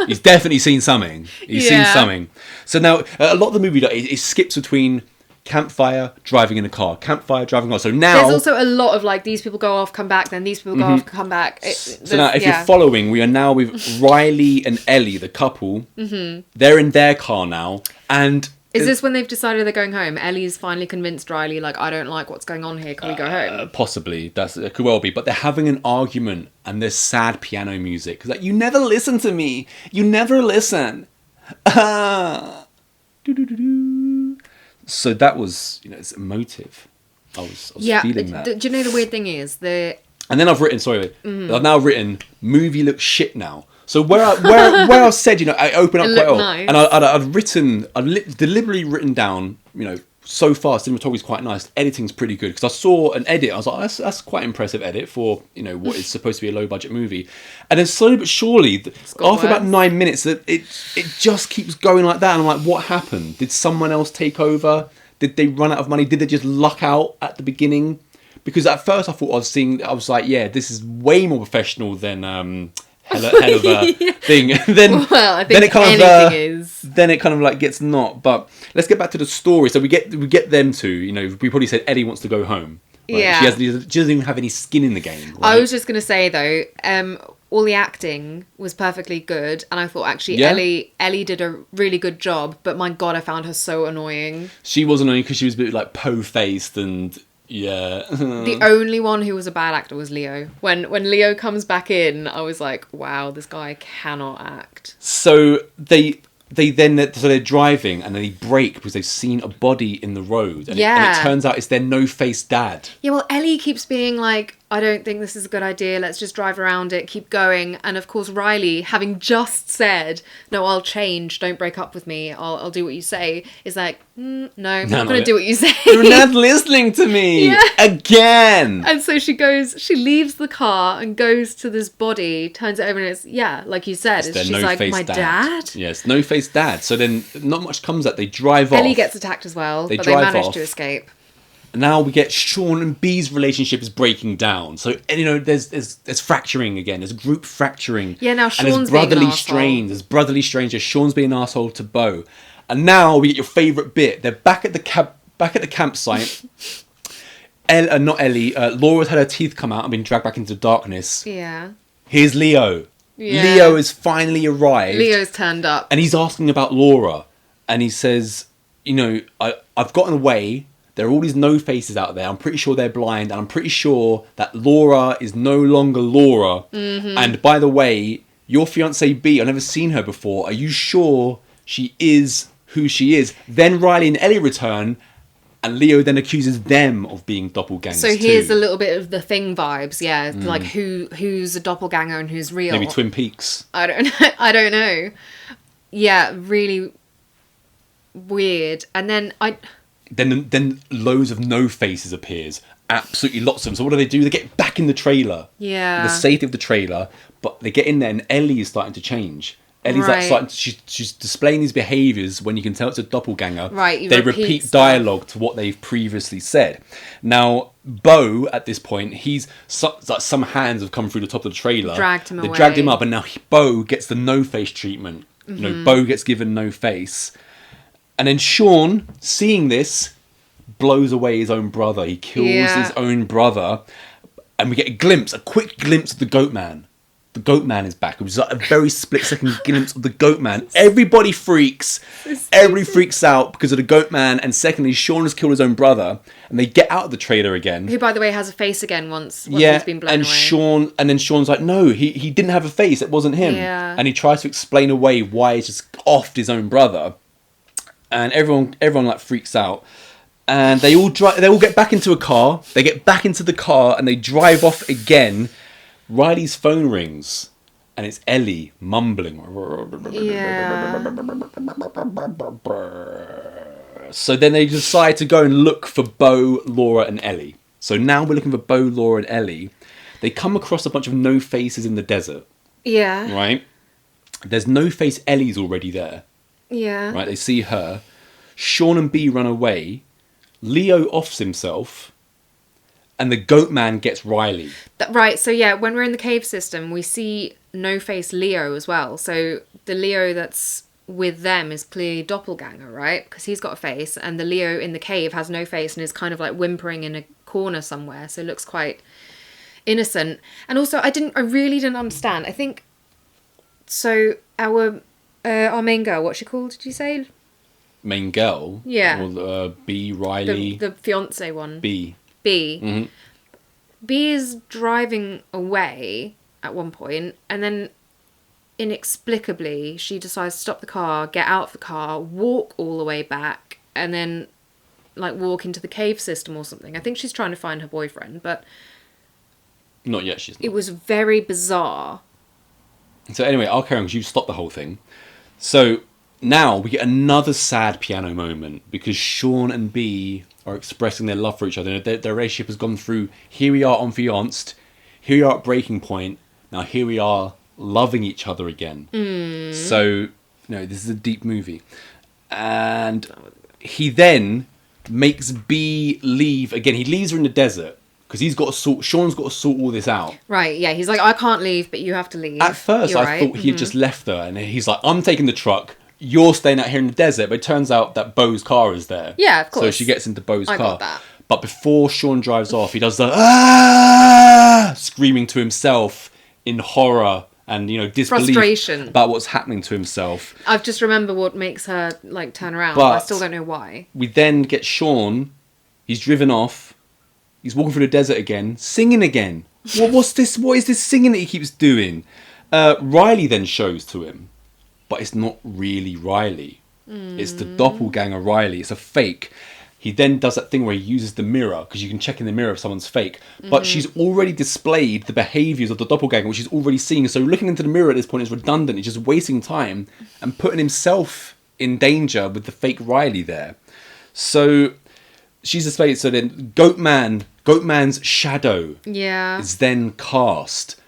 He's definitely seen something. He's seen something. So now, a lot of the movie, it skips between campfire, driving in a car, campfire, driving in a car. So now... There's also a lot of like, these people go off, come back, then these people go off, come back. So now, if you're following, we are now with Riley and Ellie, the couple. They're in their car now, and... Is this when they've decided they're going home? Ellie's finally convinced Riley, like, I don't like what's going on here. Can we go home? Possibly. It could well be. But they're having an argument and there's sad piano music. It's like, you never listen to me. You never listen. So that was, it's emotive. I was feeling that. Do you know the weird thing is? And then I've now written, movie looks shit now. So where I said, I open up quite well, nice. and I'd deliberately written down, so far cinematography is quite nice, editing's pretty good, because I saw an edit, I was like, that's quite impressive edit for what is supposed to be a low budget movie, and then slowly but surely, after about 9 minutes, it just keeps going like that, and I'm like, what happened? Did someone else take over? Did they run out of money? Did they just luck out at the beginning? Because at first I thought I was like, yeah, this is way more professional than hell of a thing. Then I think then it kind anything is. Then it kind of like gets not. But let's get back to the story. So we get them to, we probably said Eddie wants to go home. Right? Yeah. She doesn't even have any skin in the game. Right? I was just going to say though, all the acting was perfectly good, and I thought actually Ellie did a really good job. But my God, I found her so annoying. She was annoying because she was a bit like po-faced and. Yeah. The only one who was a bad actor was Leo. When Leo comes back in, I was like, wow, this guy cannot act. So they're driving and they brake because they've seen a body in the road. And it turns out it's their no-face dad. Yeah, well, Ellie keeps being like, I don't think this is a good idea. Let's just drive around it, keep going. And of course, Riley, having just said, no, I'll change. Don't break up with me. I'll do what you say. Is like, no, I'm not going to do what you say. You're not listening to me again. And so she leaves the car and goes to this body, turns it over and it's, like you said, she's like, my dad? Yes, no-face dad. So then not much comes out. They drive off. Ellie gets attacked as well, but they manage to escape. Now we get Sean and B's relationship is breaking down. So, there's fracturing again. There's group fracturing. Yeah, now Sean's and there's brotherly strains. There's brotherly strains. Sean's being an asshole to Beau. And now we get your favourite bit. They're back at the campsite. Not Ellie. Laura's had her teeth come out and been dragged back into darkness. Yeah. Here's Leo. Yeah. Leo has finally arrived. Leo's turned up. And he's asking about Laura. And he says, I've gotten away. There are all these no faces out there. I'm pretty sure they're blind. And I'm pretty sure that Laura is no longer Laura. Mm-hmm. And by the way, your fiancée B, I've never seen her before. Are you sure she is who she is? Then Riley and Ellie return. And Leo then accuses them of being doppelgangers. So here's a little bit of the Thing vibes, like who's a doppelganger and who's real. Maybe Twin Peaks. I don't know. Yeah, really weird. And then Then loads of no faces appears. Absolutely lots of them. So what do? They get back in the trailer. Yeah. The safety of the trailer. But they get in there and Ellie is starting to change. Ellie's she's displaying these behaviours when you can tell it's a doppelganger. Right, they repeat dialogue to what they've previously said. Now, Beau, at this point, some hands have come through the top of the trailer. They dragged him up, and now Beau gets the no-face treatment. Mm-hmm. Beau gets given no face. And then Sean, seeing this, blows away his own brother. He kills his own brother. And we get a quick glimpse of the Goatman. The Goatman is back. It was like a very split-second glimpse of the Goatman. Everybody freaks. Everybody freaks out because of the Goatman. And secondly, Sean has killed his own brother. And they get out of the trailer again. Who, by the way, has a face again once he's been blown away. And then Sean's like, no, he didn't have a face. It wasn't him. Yeah. And he tries to explain away why he's just offed his own brother. And everyone like freaks out. And they all get back into a car. They get back into the car and they drive off again. Riley's phone rings, and it's Ellie mumbling. Yeah. So then they decide to go and look for Beau, Laura, and Ellie. So now we're looking for Beau, Laura, and Ellie. They come across a bunch of no faces in the desert. Yeah. Right? There's no face Ellie's already there. Yeah. Right? They see her. Sean and B run away. Leo offs himself. and the Goatman gets Riley. Right, so yeah, when we're in the cave system, we see no-face Leo as well. So the Leo that's with them is clearly doppelganger, right? Because he's got a face, and the Leo in the cave has no face and is kind of like whimpering in a corner somewhere, so it looks quite innocent. And also, I really didn't understand. I think, so our main girl, what's she called, did you say? Main girl? Yeah. Or B, Riley? The fiance one. B. B is driving away at one point, and then inexplicably she decides to stop the car, get out of the car, walk all the way back, and then like walk into the cave system or something. I think she's trying to find her boyfriend, but not yet. She's not. It was very bizarre. So anyway, I'll carry on because you stopped the whole thing. So now we get another sad piano moment because Sean and B are expressing their love for each other. Their relationship has gone through, here we are on Fianced, here we are at breaking point, now here we are loving each other again. So, this is a deep movie. And he then makes B leave again. He leaves her in the desert because Sean's got to sort all this out. Right, yeah. He's like, I can't leave, but you have to leave. At first, I thought he had just left her, and he's like, I'm taking the truck, you're staying out here in the desert. But it turns out that Beau's car is there. Yeah, of course. So she gets into Beau's car. Got that. But before Sean drives off, he does the screaming to himself in horror and disbelief, frustration about what's happening to himself. I've just remembered what makes her like turn around, but I still don't know why. We then get Sean. He's driven off. He's walking through the desert again, singing again. What's this? What is this singing that he keeps doing? Riley then shows to him, but it's not really Riley. It's the doppelganger Riley. It's a fake. He then does that thing where he uses the mirror, because you can check in the mirror if someone's fake. But she's already displayed the behaviours of the doppelganger, which he's already seen. So looking into the mirror at this point is redundant. He's just wasting time and putting himself in danger with the fake Riley there. So she's displayed. So then Goatman's shadow is then cast.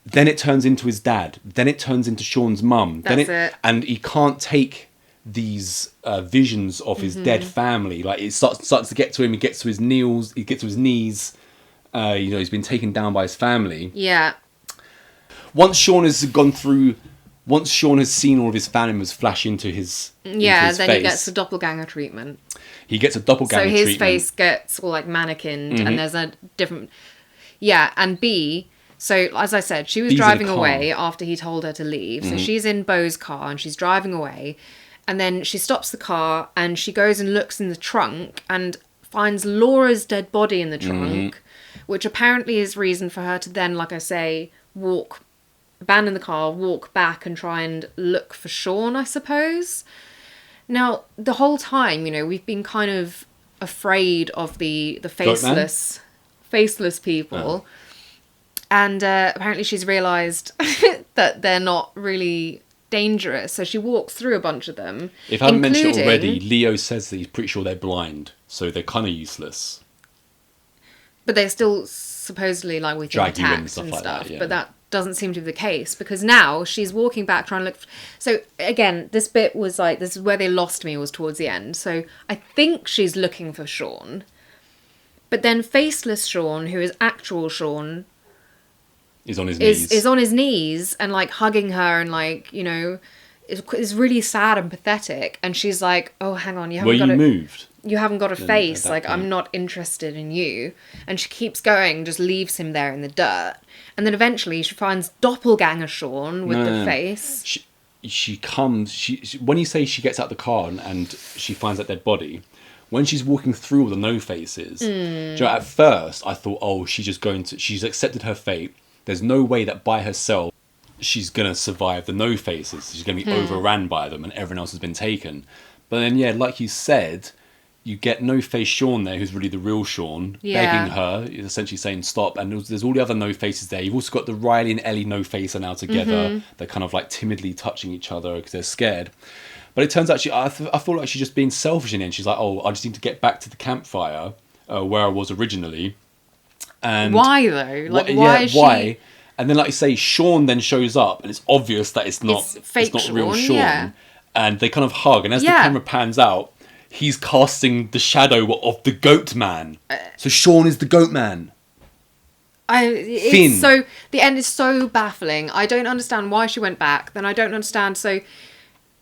Then it turns into his dad. Then it turns into Sean's mum. That's it. And he can't take these visions of his dead family. Like it starts to get to him. He gets to his knees. He's been taken down by his family. Yeah. Once Sean has seen all of his family members flash into his then face, he gets the doppelganger treatment. He gets a doppelganger treatment. So his face gets all like mannequined, and there's a different. Yeah, and B. So as I said, she was driving away after he told her to leave. So she's in Beau's car and she's driving away. And then she stops the car and she goes and looks in the trunk and finds Laura's dead body in the trunk, which apparently is reason for her to then, like I say, abandon the car, walk back and try and look for Sean, I suppose. Now, the whole time, we've been kind of afraid of the faceless people. Oh. And apparently she's realised that they're not really dangerous, so she walks through a bunch of them. If I haven't mentioned it already, Leo says that he's pretty sure they're blind, so they're kind of useless. But they're still supposedly like we think attacked and stuff. That, yeah. But that doesn't seem to be the case because now she's walking back trying to look. So again, this bit was like this is where they lost me, was towards the end. So I think she's looking for Sean, but then faceless Sean, who is actual Sean, is on his knees. Is on his knees and like hugging her and like is really sad and pathetic. And she's like, "Oh, hang on, you haven't got a face. Like I'm not interested in you." And she keeps going, just leaves him there in the dirt. And then eventually she finds doppelganger Sean with the face. She comes. When you say she gets out the car and she finds that dead body. When she's walking through all the no faces, at first I thought, oh, she's accepted her fate. There's no way that by herself she's going to survive the no faces. She's going to be overran by them and everyone else has been taken. But then, like you said, you get no face Sean there, who's really the real Sean, begging her, essentially saying stop. And there's all the other no faces there. You've also got the Riley and Ellie no face are now together. They're kind of like timidly touching each other because they're scared. But it turns out I feel like she's just being selfish in the end. She's like, oh, I just need to get back to the campfire where I was originally. And why though? Like why? And then, like you say, Sean then shows up, and it's obvious that it's not real Sean. Yeah. And they kind of hug, and as the camera pans out, he's casting the shadow of the Goatman. So Sean is the Goatman. Finn. So the end is so baffling. I don't understand why she went back. Then I don't understand. So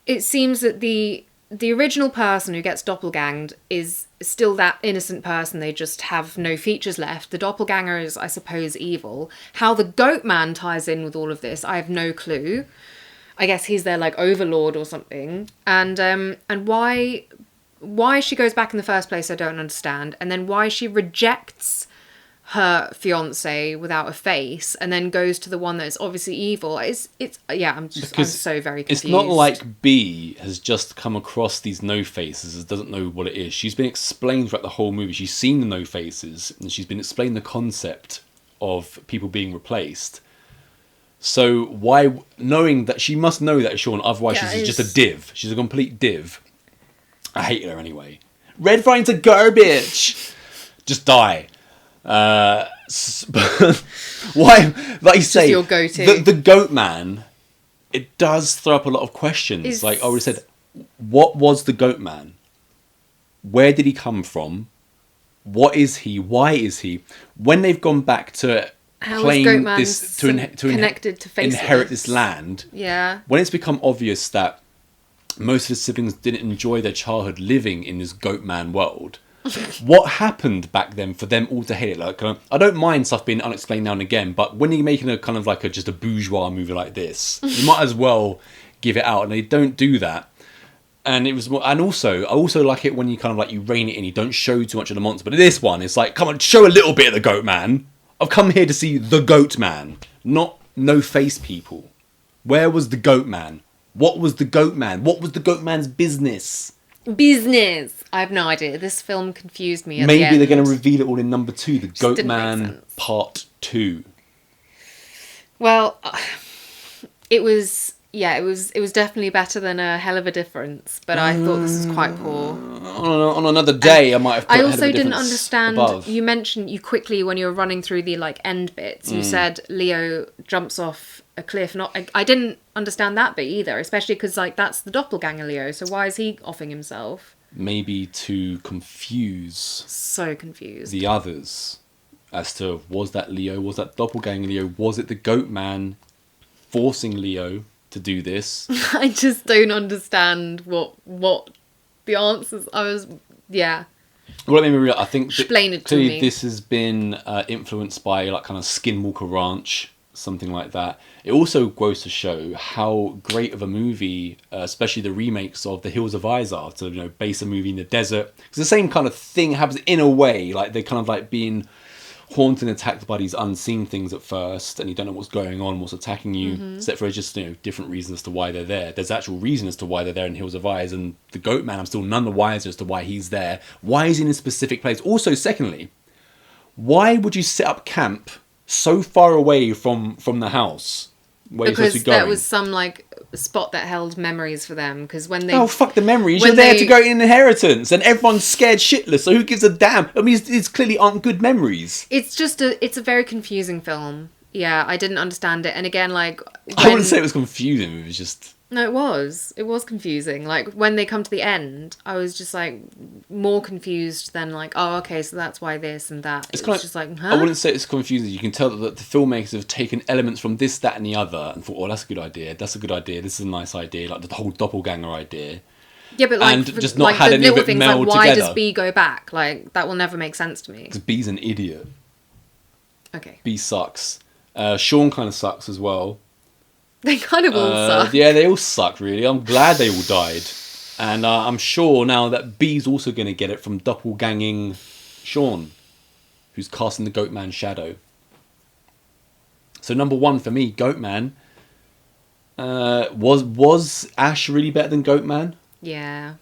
it seems that the original person who gets doppelganged is still that innocent person. They just have no features left. The doppelganger is, I suppose, evil. How the Goatman ties in with all of this, I have no clue. I guess he's their like overlord or something. And why she goes back in the first place, I don't understand. And then why she rejects her fiance without a face and then goes to the one that's obviously evil. I'm so very confused. It's not like B has just come across these no faces and doesn't know what it is. She's been explained throughout the whole movie. She's seen the no faces and she's been explained the concept of people being replaced. So why, knowing that she must know that it's Sean, otherwise she's just a div. She's a complete div. I hate her anyway. Red Vine's a garbage. Just die. Why, like you say, your go-to. the Goatman, it does throw up a lot of questions. Like I would have said, what was the Goatman? Where did he come from? What is he? Why is he? When they've gone back to claim this to inherit this land, when it's become obvious that most of the siblings didn't enjoy their childhood living in this Goatman world. What happened back then for them all to hate it? Like, I don't mind stuff being unexplained now and again, but when you're making a kind of like just a bourgeois movie like this, you might as well give it out, and they don't do that. And it was, and also, I also like it when you kind of like you rein it in, you don't show too much of the monster. But in this one, it's like, come on, show a little bit of the Goatman. I've come here to see the Goatman, not no face people. Where was the Goatman? What was the Goatman? What was the Goatman's business? I have no idea. This film confused me at the Maybe end. they're going to reveal it all in number 2, the Goatman Part 2. Well, it was definitely better than A Hell of a Difference, but I thought this was quite poor. On another day, I might have put I A Hell of also a didn't Difference understand, above. you mentioned, you quickly, when you were running through the like end bits, you said Leo jumps off a cliff. I didn't understand that bit either, especially because like that's the doppelganger Leo, so why is he offing himself? Maybe to confuse So confused. the others as to, was that Leo, was that doppelganger Leo, was it the Goatman forcing Leo to do this? I just don't understand what the answers. Well, let me real. I think Explain it to clearly me. this has been influenced by like kind of Skinwalker Ranch, something like that. It also goes to show how great of a movie, especially the remakes of The Hills of Eyes are, to base a movie in the desert. Because the same kind of thing happens in a way, like they're kind of like being haunted and attacked by these unseen things at first, and you don't know what's going on, what's attacking you, except for just different reasons as to why they're there. There's actual reason as to why they're there in Hills of Eyes, and the Goatman, I'm still none the wiser as to why he's there. Why is he in a specific place? Also, secondly, why would you set up camp so far away from the house where you're supposed to Because be going? there was some like spot that held memories for them. Because when they fuck the memories! when You're there they- to go in inheritance, and everyone's scared shitless. So who gives a damn? I mean, it's clearly aren't good memories. it's a very confusing film. Yeah, I didn't understand it. And again, like I wouldn't say it was confusing. It was just no, it was confusing. Like when they come to the end, I was just like more confused than like, oh, okay, so that's why this and that. It's kind of just like, huh? I wouldn't say it's confusing. You can tell that the filmmakers have taken elements from this, that, and the other, and thought, "Oh, that's a good idea. That's a good idea. This is a nice idea." Like the whole doppelganger idea. Yeah, but like, and just not like had the any of little it things meld like why together. does B go back? Like that will never make sense to me. Because B's an idiot. Okay, B sucks. Sean kind of sucks as well. they kind of all suck. Yeah, they all suck, really. I'm glad they all died. And I'm sure now that B's also going to get it from doppelganging Sean, who's casting the Goatman shadow. So number 1 for me, Goatman. Was Ash really better than Goatman? Yeah,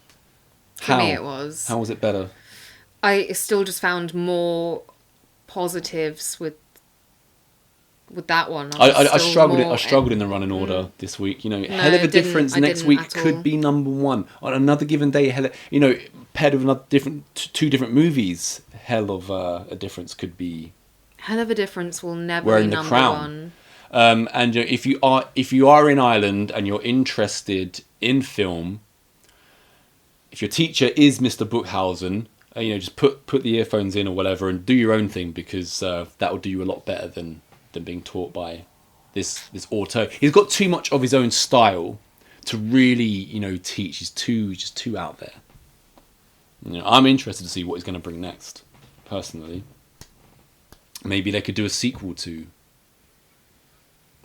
for me it was. How was it better? I still just found more positives with that one. I struggled in the running order this week. Hell of a Difference next week could be number 1 on another given day. Paired with another two different movies, Hell of a Difference could be. Hell of a Difference will never We're be in the number Crown. 1. And if you are in Ireland and you're interested in film, if your teacher is Mr. Bookhausen, just put the earphones in or whatever and do your own thing, because that will do you a lot better than being taught by this auto. He's got too much of his own style to really, teach. He's just too out there. I'm interested to see what he's going to bring next, personally. Maybe they could do a sequel to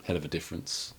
Hell of a Difference.